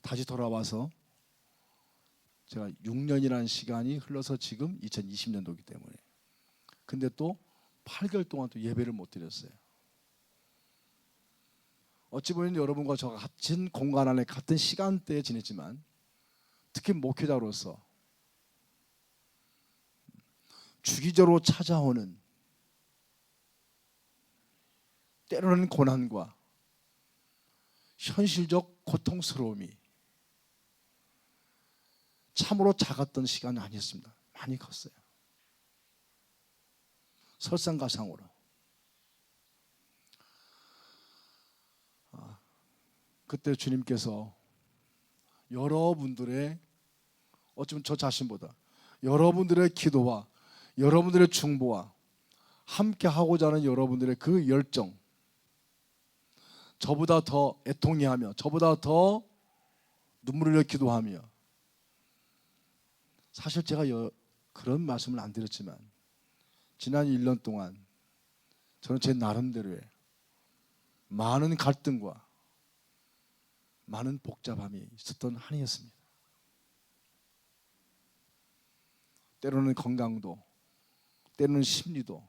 [SPEAKER 5] 다시 돌아와서 제가 6년이라는 시간이 흘러서 지금 2020년도이기 때문에 근데 또 8개월 동안 또 예배를 못 드렸어요. 어찌 보면 여러분과 저가 같은 공간 안에 같은 시간대에 지냈지만 특히 목회자로서 주기적으로 찾아오는 때로는 고난과 현실적 고통스러움이 참으로 작았던 시간이 아니었습니다. 많이 컸어요. 설상가상으로. 그때 주님께서 여러분들의 어쩌면 저 자신보다 여러분들의 기도와 여러분들의 중보와 함께 하고자 하는 여러분들의 그 열정, 저보다 더 애통해하며 저보다 더 눈물을 흘려 기도하며 사실 제가 그런 말씀을 안 드렸지만 지난 1년 동안 저는 제 나름대로의 많은 갈등과 많은 복잡함이 있었던 한 해였습니다. 때로는 건강도, 때로는 심리도,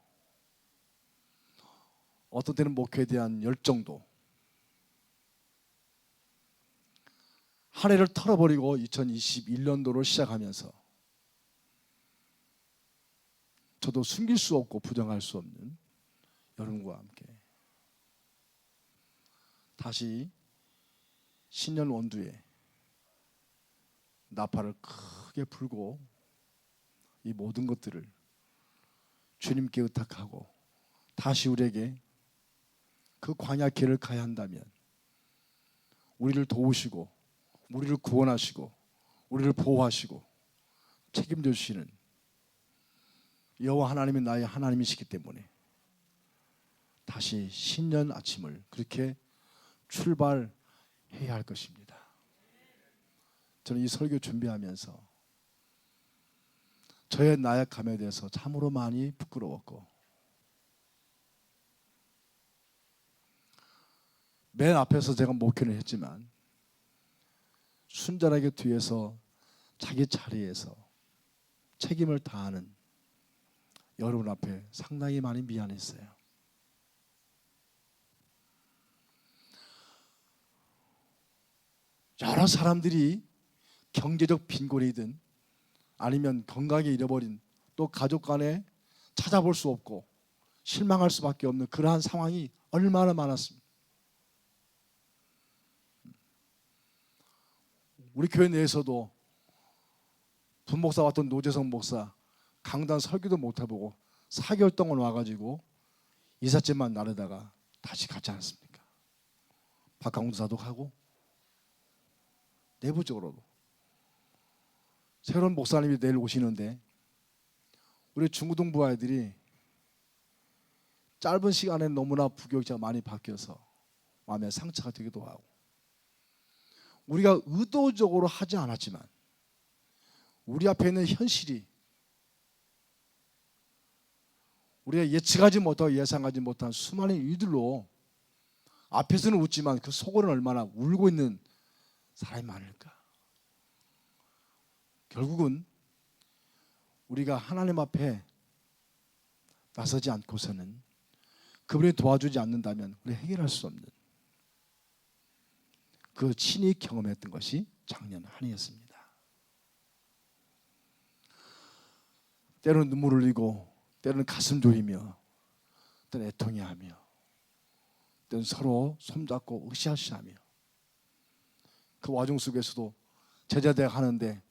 [SPEAKER 5] 어떤 때는 목회에 대한 열정도 한 해를 털어버리고 2021년도를 시작하면서 저도 숨길 수 없고 부정할 수 없는 여러분과 함께 다시 신년 원두에 나팔을 크게 불고 이 모든 것들을 주님께 의탁하고 다시 우리에게 그 광야 길을 가야 한다면 우리를 도우시고 우리를 구원하시고 우리를 보호하시고 책임져 주시는 여호와 하나님이 나의 하나님이시기 때문에 다시 신년 아침을 그렇게 출발해야 할 것입니다. 저는 이 설교 준비하면서 저의 나약함에 대해서 참으로 많이 부끄러웠고 맨 앞에서 제가 목회를 했지만 순전하게 뒤에서 자기 자리에서 책임을 다하는 여러분 앞에 상당히 많이 미안했어요. 여러 사람들이 경제적 빈곤이든 아니면 건강에 잃어버린 또 가족 간에 찾아볼 수 없고 실망할 수밖에 없는 그러한 상황이 얼마나 많았습니다. 우리 교회 내에서도 분목사 왔던 노재성 목사 강단 설교도 못 해보고 4개월 동안 와가지고 이삿짐만 나르다가 다시 갔지 않습니까? 박강훈사도 가고 내부적으로도 새로운 목사님이 내일 오시는데 우리 중고등부 아이들이 짧은 시간에 너무나 부교육자가 많이 바뀌어서 마음에 상처가 되기도 하고 우리가 의도적으로 하지 않았지만 우리 앞에 있는 현실이 우리가 예측하지 못하고 예상하지 못한 수많은 이유들로 앞에서는 웃지만 그 속으로는 얼마나 울고 있는 사람이 많을까. 결국은 우리가 하나님 앞에 나서지 않고서는 그분이 도와주지 않는다면 우리 해결할 수 없는 그 친히 경험했던 것이 작년 한 해였습니다. 때로는 눈물을 흘리고 때로는 가슴 졸이며 때로는 애통해하며 때로는 서로 손잡고 으쌰으쌰하며 그 와중 속에서도 제자대학 하는데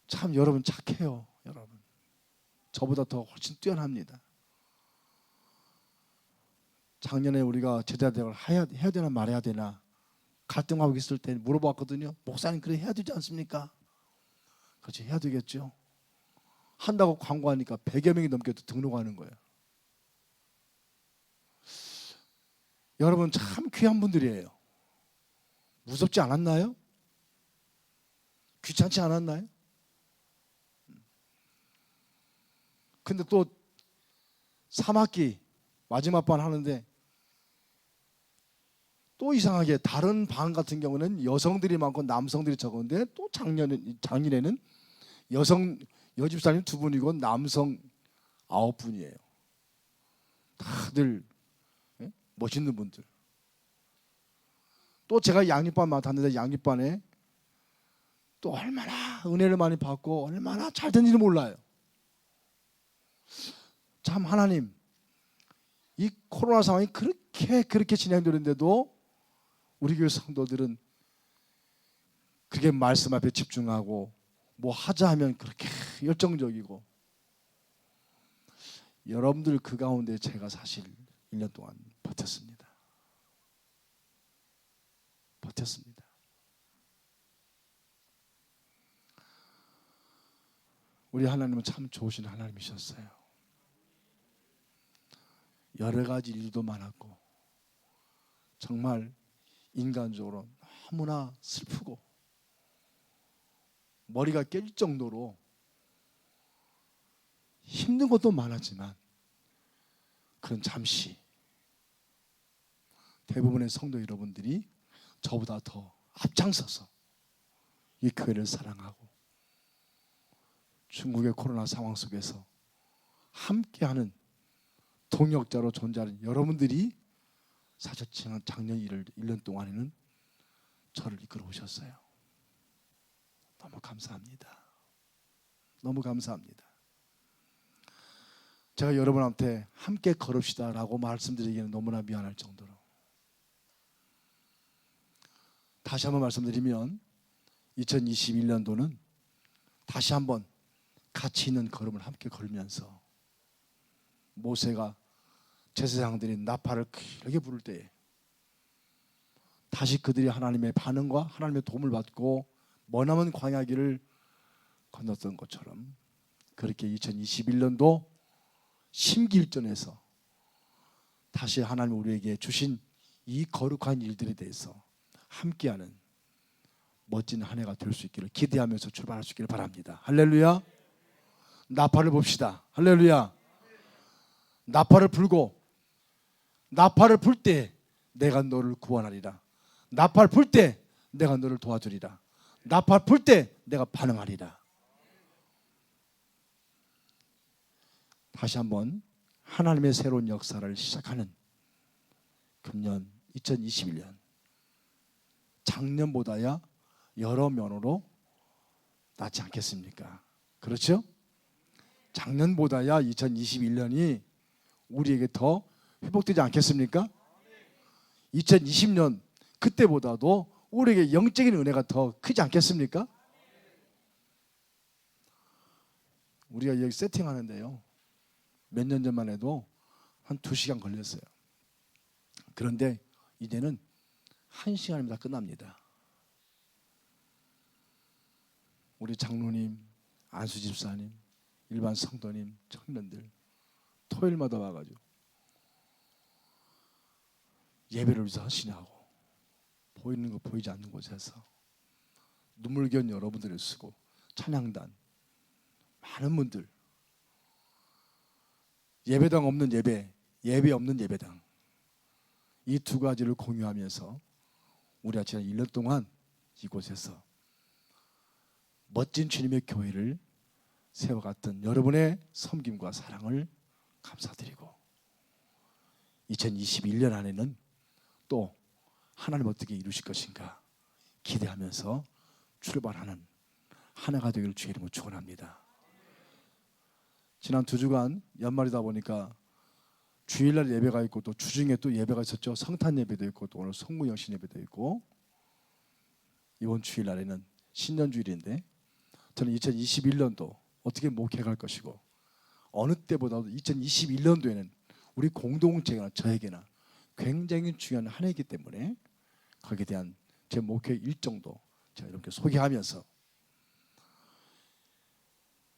[SPEAKER 5] 참 여러분 착해요. 여러분 저보다 더 훨씬 뛰어납니다. 작년에 우리가 제자대학을 해야 되나 말해야 되나 갈등하고 있을 때 물어봤거든요. 목사님 그래 해야 되지 않습니까? 그렇지 해야 되겠죠. 한다고 광고하니까 100여 명이 넘게 등록하는 거예요. 여러분 참 귀한 분들이에요. 무섭지 않았나요? 귀찮지 않았나요? 근데 또 3학기 마지막 반 하는데 또 이상하게 다른 반 같은 경우는 여성들이 많고 남성들이 적은데 또 작년에는 여집사님 2분이고 남성 9분이에요. 다들 멋있는 분들. 또 제가 양육반 맡았는데 양육반에 또 얼마나 은혜를 많이 받고 얼마나 잘 된지는 몰라요. 참 하나님 이 코로나 상황이 그렇게 진행되는데도 우리 교회 성도들은 그게 말씀 앞에 집중하고 뭐 하자 하면 그렇게 열정적이고 여러분들 그 가운데 제가 사실 1년 동안 버텼습니다. 우리 하나님은 참 좋으신 하나님이셨어요. 여러 가지 일도 많았고 정말 인간적으로 너무나 슬프고 머리가 깰 정도로 힘든 것도 많았지만 그런 잠시 대부분의 성도 여러분들이 저보다 더 앞장서서 이 교회를 사랑하고 중국의 코로나 상황 속에서 함께하는 동역자로 존재하는 여러분들이 사실 작년 1년 동안에는 저를 이끌어 오셨어요. 너무 감사합니다. 너무 감사합니다. 제가 여러분한테 함께 걸읍시다라고 말씀드리기는 너무나 미안할 정도로, 다시 한번 말씀드리면 2021년도는 다시 한번 가치 있는 걸음을 함께 걸으면서 모세가 제사장들이 나팔을 크게 부를 때에 다시 그들이 하나님의 반응과 하나님의 도움을 받고 머나먼 광야길을 건넜던 것처럼 그렇게 2021년도 심기일전에서 다시 하나님 우리에게 주신 이 거룩한 일들에 대해서 함께하는 멋진 한 해가 될 수 있기를 기대하면서 출발할 수 있기를 바랍니다. 할렐루야. 나팔을 봅시다. 할렐루야. 나팔을 불고, 나팔을 불 때 내가 너를 구원하리라. 나팔 불 때 내가 너를 도와주리라. 나팔 불 때 내가 반응하리라. 다시 한번 하나님의 새로운 역사를 시작하는 금년 2021년, 작년보다야 여러 면으로 낫지 않겠습니까? 그렇죠? 작년보다야 2021년이 우리에게 더 회복되지 않겠습니까? 2020년 그때보다도 우리에게 영적인 은혜가 더 크지 않겠습니까? 우리가 여기 세팅하는데요, 몇 년 전만 해도 한 2시간 걸렸어요. 그런데 이제는 1시간이면 다 끝납니다. 우리 장로님, 안수 집사님, 일반 성도님, 청년들 토요일마다 와가지고 예배를 위해서 헌신하고, 보이는 거 보이지 않는 곳에서 눈물겨운 여러분들을 쓰고, 찬양단 많은 분들, 예배당 없는 예배, 예배 없는 예배당, 이 두 가지를 공유하면서 우리가 지난 1년 동안 이곳에서 멋진 주님의 교회를 세워갔던 여러분의 섬김과 사랑을 감사드리고, 2021년 안에는 또 하나님 어떻게 이루실 것인가 기대하면서 출발하는 한 해가 되기를 주의 이름으로 축원합니다. 지난 2주간 연말이다 보니까 주일날 예배가 있고 또 주중에 또 예배가 있었죠. 성탄 예배도 있고 또 오늘 성무영신 예배도 있고, 이번 주일날에는 신년주일인데 저는 2021년도 어떻게 목회할 것이고, 어느 때보다도 2021년도에는 우리 공동체나 저에게나 굉장히 중요한 한 해이기 때문에 거기에 대한 제 목회 일정도 제가 이렇게 소개하면서,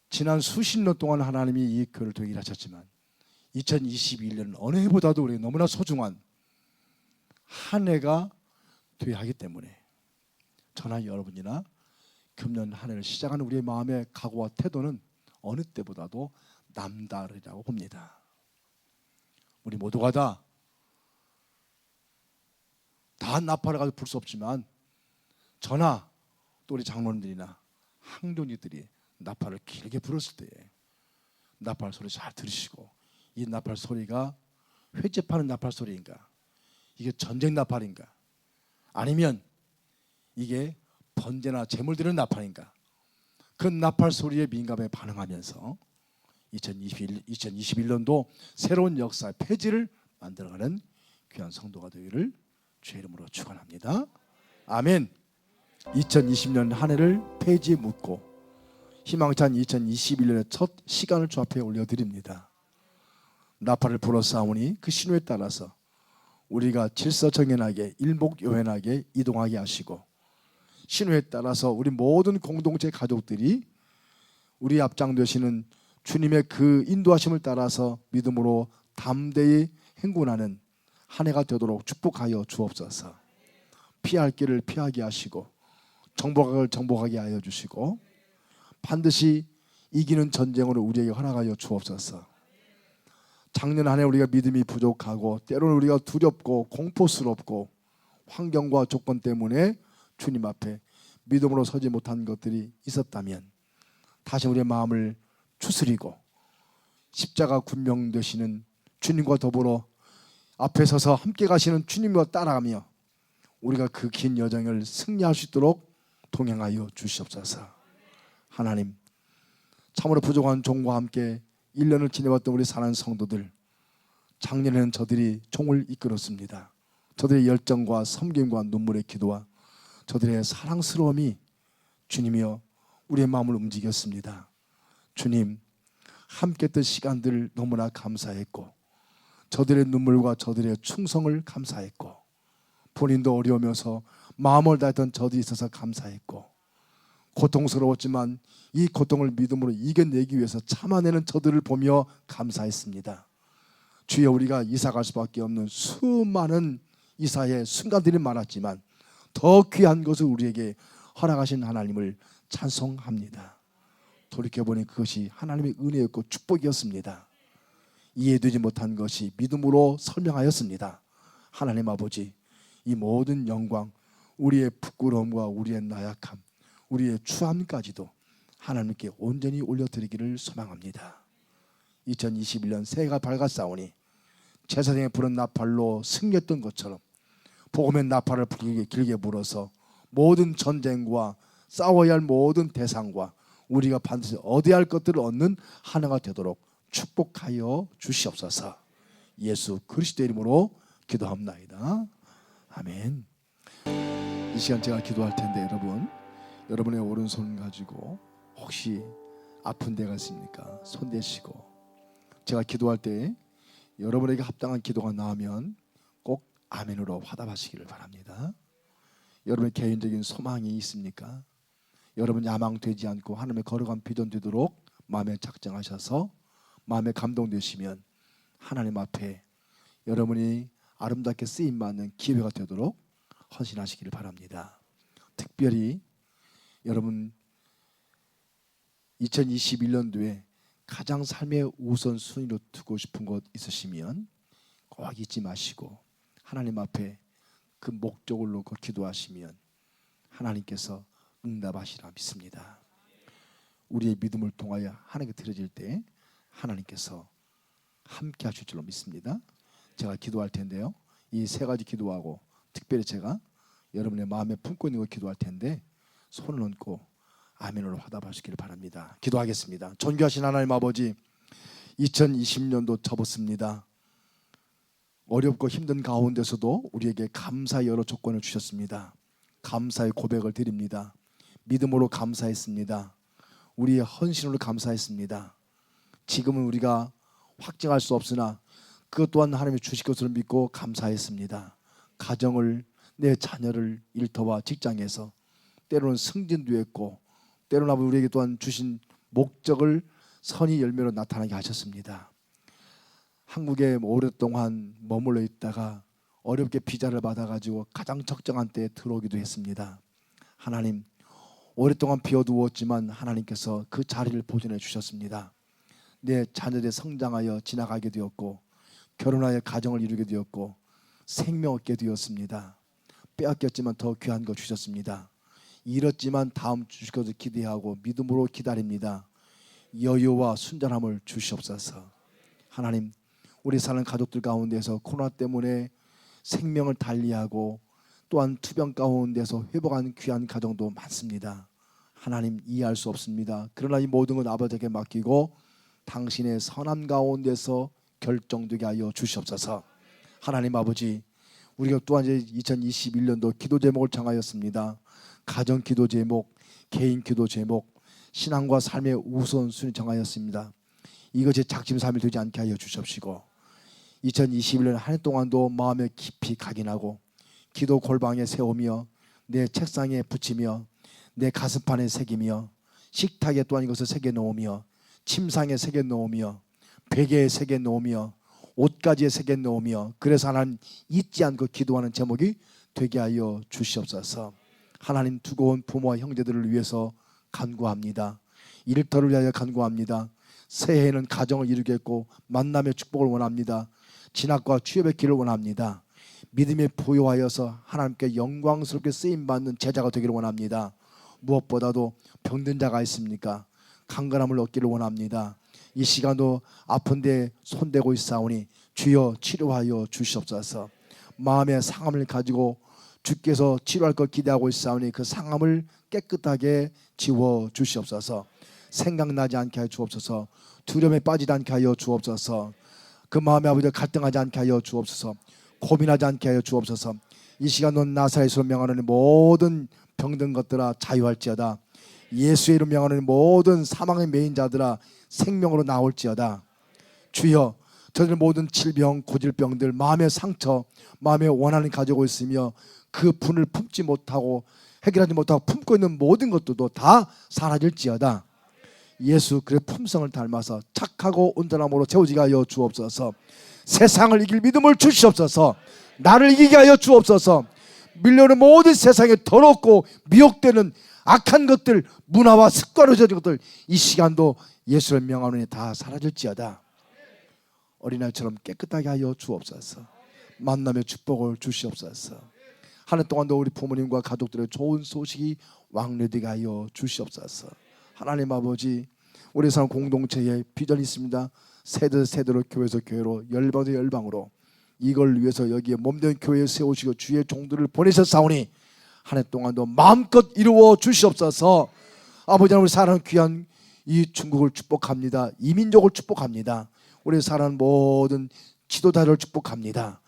[SPEAKER 5] 지난 수십 년 동안 하나님이 이 교회를 되게 하셨지만 2021년은 어느 해보다도 우리에게 너무나 소중한 한 해가 되어야 하기 때문에 저나 여러분이나 금년 한 해를 시작하는 우리의 마음의 각오와 태도는 어느 때보다도 남다르리라고 봅니다. 우리 모두가 다 나팔을 가지고 불 수 없지만 저나 또 우리 장로님들이나 항종님들이 나팔을 길게 불었을 때에 나팔 소리 잘 들으시고, 이 나팔 소리가 회집하는 나팔 소리인가, 이게 전쟁 나팔인가, 아니면 이게 번제나 제물 드리는 나팔인가, 그 나팔 소리에 민감에 반응하면서 2021년도 새로운 역사의 폐지를 만들어가는 귀한 성도가 되기를 주의 이름으로 축원합니다. 아멘. 2020년 한 해를 폐지에 묻고 희망찬 2021년의 첫 시간을 주 앞에 올려드립니다. 나팔을 불어싸우니 그 신호에 따라서 우리가 질서정연하게 일목요연하게 이동하게 하시고, 신호에 따라서 우리 모든 공동체 가족들이 우리 앞장 되시는 주님의 그 인도하심을 따라서 믿음으로 담대히 행군하는 한 해가 되도록 축복하여 주옵소서. 피할 길을 피하게 하시고 정복을 정복하게 하여 주시고, 반드시 이기는 전쟁으로 우리에게 허락하여 주옵소서. 작년 한 해 우리가 믿음이 부족하고 때로는 우리가 두렵고 공포스럽고 환경과 조건 때문에 주님 앞에 믿음으로 서지 못한 것들이 있었다면 다시 우리의 마음을 추스리고 십자가 군명 되시는 주님과 더불어 앞에 서서 함께 가시는 주님과 따라가며 우리가 그 긴 여정을 승리할 수 있도록 동행하여 주시옵소서. 하나님, 참으로 부족한 종과 함께 1년을 지내왔던 우리 사랑하는 성도들, 작년에는 저들이 종을 이끌었습니다. 저들의 열정과 섬김과 눈물의 기도와 저들의 사랑스러움이 주님이여 우리의 마음을 움직였습니다. 주님, 함께 했던 시간들 너무나 감사했고 저들의 눈물과 저들의 충성을 감사했고 본인도 어려우면서 마음을 다했던 저들이 있어서 감사했고 고통스러웠지만 이 고통을 믿음으로 이겨내기 위해서 참아내는 저들을 보며 감사했습니다. 주여, 우리가 이사갈 수밖에 없는 수많은 이사의 순간들이 많았지만 더 귀한 것을 우리에게 허락하신 하나님을 찬송합니다. 돌이켜보니 그것이 하나님의 은혜였고 축복이었습니다. 이해되지 못한 것이 믿음으로 설명하였습니다. 하나님 아버지, 이 모든 영광, 우리의 부끄러움과 우리의 나약함, 우리의 추함까지도 하나님께 온전히 올려드리기를 소망합니다. 2021년 새해가 밝았사오니 제사장의 부른 나팔로 승리했던 것처럼 복음의 나팔을 길게 불어서 모든 전쟁과 싸워야 할 모든 대상과 우리가 반드시 얻어야 할 것들을 얻는 하나가 되도록 축복하여 주시옵소서. 예수 그리스도의 이름으로 기도합나이다. 아멘. 이 시간 제가 기도할 텐데 여러분의 오른손 가지고 혹시 아픈 데가 있습니까? 손 대시고 제가 기도할 때 여러분에게 합당한 기도가 나오면 꼭 아멘으로 화답하시기를 바랍니다. 여러분의 개인적인 소망이 있습니까? 여러분 야망되지 않고 하나님의 거룩한 비전 되도록 마음에 작정하셔서 마음에 감동되시면 하나님 앞에 여러분이 아름답게 쓰임받는 기회가 되도록 헌신하시기를 바랍니다. 특별히 여러분 2021년도에 가장 삶의 우선순위로 두고 싶은 것 있으시면 꼭 잊지 마시고 하나님 앞에 그 목적을 놓고 기도하시면 하나님께서 응답하시라 믿습니다. 우리의 믿음을 통하여 하나님께 드려질 때 하나님께서 함께 하실 줄로 믿습니다. 제가 기도할 텐데요, 이 세 가지 기도하고 특별히 제가 여러분의 마음에 품고 있는 거 기도할 텐데 손을 얹고 아멘으로 화답하시기를 바랍니다. 기도하겠습니다. 존귀하신 하나님 아버지, 2020년도 접었습니다. 어렵고 힘든 가운데서도 우리에게 감사의 여러 조건을 주셨습니다. 감사의 고백을 드립니다. 믿음으로 감사했습니다. 우리의 헌신으로 감사했습니다. 지금은 우리가 확증할 수 없으나 그것 또한 하나님이 주실 것을 믿고 감사했습니다. 가정을, 내 자녀를 일터와 직장에서 때로는 승진도 했고 때로는 우리에게 또한 주신 목적을 선의 열매로 나타나게 하셨습니다. 한국에 오랫동안 머물러 있다가 어렵게 비자를 받아가지고 가장 적정한 때에 들어오기도 했습니다. 하나님, 오랫동안 비워두었지만 하나님께서 그 자리를 보존해 주셨습니다. 내 자녀들이 성장하여 지나가게 되었고 결혼하여 가정을 이루게 되었고 생명 얻게 되었습니다. 빼앗겼지만 더 귀한 거 주셨습니다. 잃었지만 다음 주실 것을 기대하고 믿음으로 기다립니다. 여유와 순전함을 주시옵소서. 하나님, 우리 사는 가족들 가운데서 코로나 때문에 생명을 달리하고 또한 투병 가운데서 회복한 귀한 가정도 많습니다. 하나님, 이해할 수 없습니다. 그러나 이 모든 건 아버지에게 맡기고 당신의 선함 가운데서 결정되게 하여 주시옵소서. 하나님 아버지, 우리가 또한 이제 2021년도 기도 제목을 정하였습니다. 가정 기도 제목, 개인 기도 제목, 신앙과 삶의 우선순위 정하였습니다. 이것이 작심삼일 되지 않게 하여 주십시고 2021년 한 해 동안도 마음에 깊이 각인하고 기도 골방에 세우며 내 책상에 붙이며 내 가슴판에 새기며 식탁에 또한 이것을 새겨 놓으며 침상에 새겨 놓으며 베개에 새겨 놓으며 옷가지에 새겨 놓으며 그래서 하나님 잊지 않고 기도하는 제목이 되게 하여 주시옵소서. 하나님, 두고 온 부모와 형제들을 위해서 간구합니다. 일터를 위하여 간구합니다. 새해에는 가정을 이루겠고 만남의 축복을 원합니다. 진학과 취업의 길을 원합니다. 믿음에 부여하여서 하나님께 영광스럽게 쓰임받는 제자가 되기를 원합니다. 무엇보다도 병든 자가 있습니까? 강건함을 얻기를 원합니다. 이 시간도 아픈데 손대고 있사오니 주여 치료하여 주시옵소서. 마음의 상함을 가지고 주께서 치료할 것 기대하고 있사오니 그 상함을 깨끗하게 지워 주시옵소서. 생각나지 않게 하여 주옵소서. 두려움에 빠지지 않게 하여 주옵소서. 그 마음의 아버지 갈등하지 않게 하여 주옵소서. 고민하지 않게 하여 주옵소서. 이 시간 넌 나사렛으로 명하는 모든 병든 것들아 자유할지어다. 예수의 이름 명하는 모든 사망의 메인 자들아 생명으로 나올지어다. 주여 저들 모든 질병 고질병들 마음의 상처 마음의 원한을 가지고 있으며 그 분을 품지 못하고 해결하지 못하고 품고 있는 모든 것들도 다 사라질지어다. 예수 그의 품성을 닮아서 착하고 온전함으로 채워지게 하여 주옵소서. 세상을 이길 믿음을 주시옵소서. 나를 이기게 하여 주옵소서. 밀려오는 모든 세상에 더럽고 미혹되는 악한 것들 문화와 습관으로 저진 것들 이 시간도 예수를 명하노니 다 사라질지어다. 어린아이처럼 깨끗하게 하여 주옵소서. 만남의 축복을 주시옵소서. 한 해 동안도 우리 부모님과 가족들의 좋은 소식이 왕래되게 하여 주시옵소서. 하나님 아버지 우리 사람 공동체에 비전이 있습니다. 세대로 교회에서 교회로 열방에서 열방으로 이걸 위해서 여기에 몸된 교회에 세우시고 주의 종들을 보내셨사오니 한 해 동안도 마음껏 이루어 주시옵소서. 아버지 하나님 우리 사랑하는 귀한 이 중국을 축복합니다. 이 민족을 축복합니다. 우리 사랑하는 모든 지도자를 축복합니다.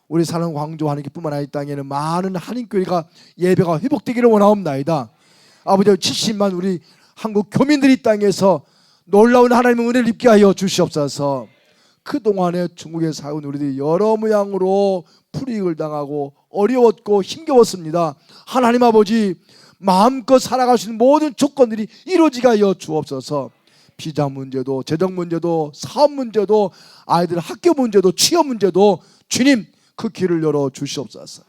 [SPEAKER 5] 우리 사랑하는 광주 한인교회뿐만 아니라 이 땅에는 많은 한인교회가 예배가 회복되기를 원하옵나이다. 아버지 70만 우리 한국 교민들이 이 땅에서 놀라운 하나님의 은혜를 입게 하여 주시옵소서. 그동안에 중국에 살아온 우리들이 여러 모양으로 불이익을 당하고 어려웠고 힘겨웠습니다. 하나님 아버지 마음껏 살아갈 수 있는 모든 조건들이 이루어지게 하여 주옵소서. 비자 문제도 재정 문제도 사업 문제도 아이들 학교 문제도 취업 문제도 주님 그 길을 열어 주시옵소서.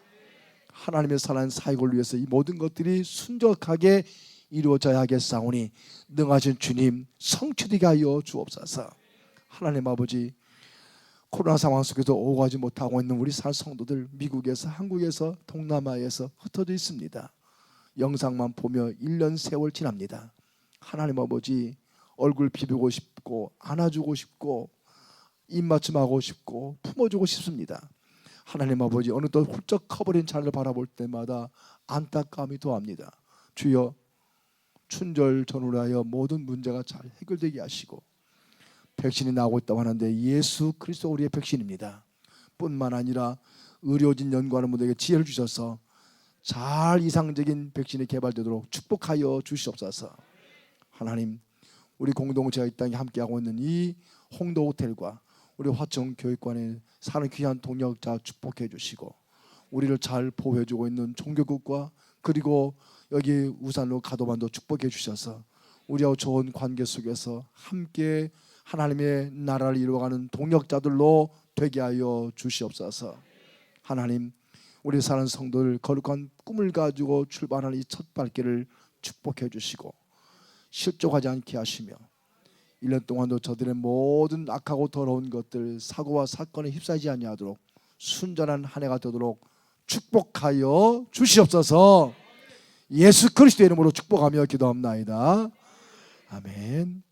[SPEAKER 5] 하나님의 사랑하는 사역을 위해서 이 모든 것들이 순적하게 이루어져야 하겠사오니 능하신 주님 성취되게 하여 주옵소서. 하나님 아버지 코로나 상황 속에서 오고 가지 못하고 있는 우리 성도들 미국에서 한국에서 동남아에서 흩어져 있습니다. 영상만 보며 1년 세월 지납니다. 하나님 아버지 얼굴 비비고 싶고 안아주고 싶고 입맞춤하고 싶고 품어주고 싶습니다. 하나님 아버지 어느 또 훌쩍 커버린 자를 바라볼 때마다 안타까움이 더합니다. 주여 춘절 전후로 하여 모든 문제가 잘 해결되게 하시고 백신이 나오고 있다고 하는데 예수 그리스도 우리의 백신입니다. 뿐만 아니라 의료진 연구하는 분들에게 지혜를 주셔서 잘 이상적인 백신이 개발되도록 축복하여 주시옵소서. 하나님 우리 공동체가 이 땅에 함께하고 있는 이 홍도 호텔과 우리 화청 교육관에 사는 귀한 동역자 축복해 주시고 우리를 잘 보호해주고 있는 종교국과 그리고 여기 우산로 가도반도 축복해 주셔서 우리하고 좋은 관계 속에서 함께 하나님의 나라를 이루어가는 동역자들로 되게 하여 주시옵소서. 하나님 우리 사는 성도들 거룩한 꿈을 가지고 출발하는 이 첫 발길을 축복해 주시고 실족하지 않게 하시며 1년 동안도 저들의 모든 악하고 더러운 것들 사고와 사건에 휩싸이지 아니하도록 순전한 한 해가 되도록 축복하여 주시옵소서. 예수 그리스도의 이름으로 축복하며 기도합나이다. 아멘.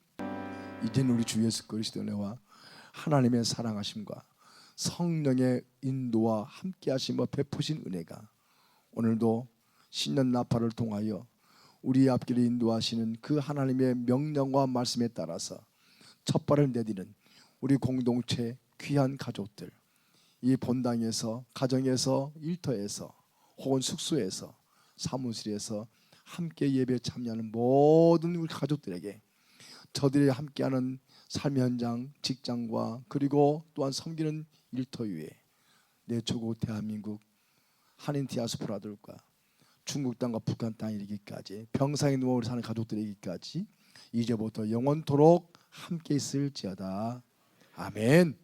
[SPEAKER 5] 이제는 우리 주 예수 그리스도의 은혜와 하나님의 사랑하심과 성령의 인도와 함께하심과 베푸신 은혜가 오늘도 신년 나팔을 통하여 우리 앞길을 인도하시는 그 하나님의 명령과 말씀에 따라서 첫 발을 내디는 우리 공동체 귀한 가족들 이 본당에서 가정에서 일터에서 혹은 숙소에서 사무실에서 함께 예배에 참여하는 모든 우리 가족들에게 저들이 함께하는 삶의 현장 직장과 그리고 또한 섬기는 일터 위에 내 조국 대한민국 한인 디아스포라들과 중국 땅과 북한 땅에 이르기까지 병상에 누워 사는 가족들에게까지 이제부터 영원토록 함께 있을지어다. 아멘.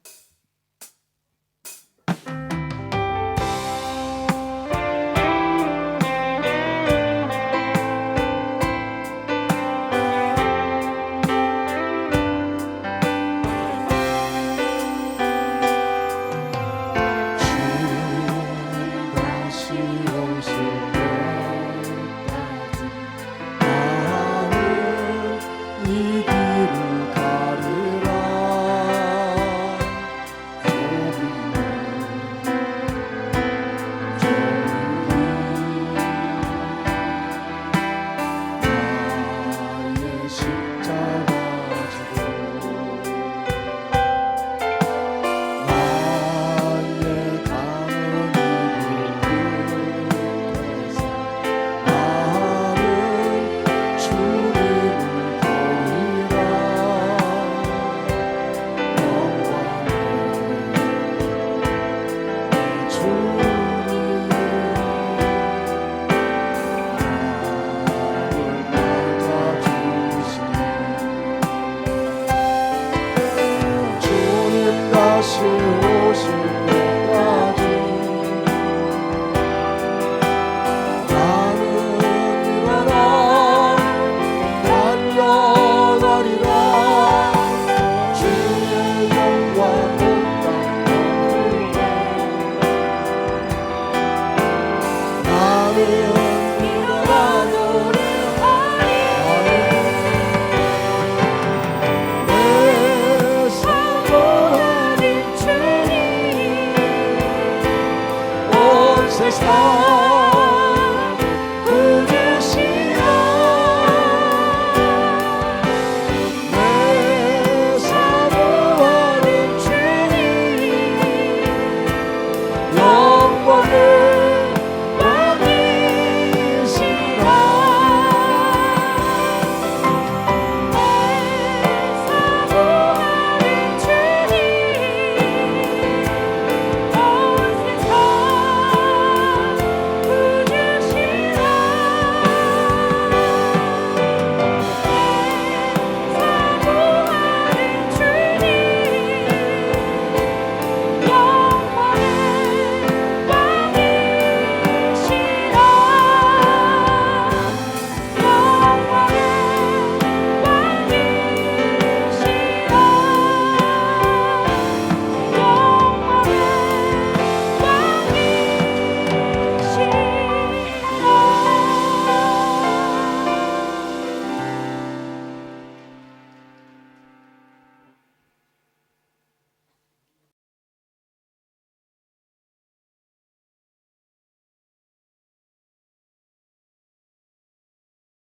[SPEAKER 5] 세상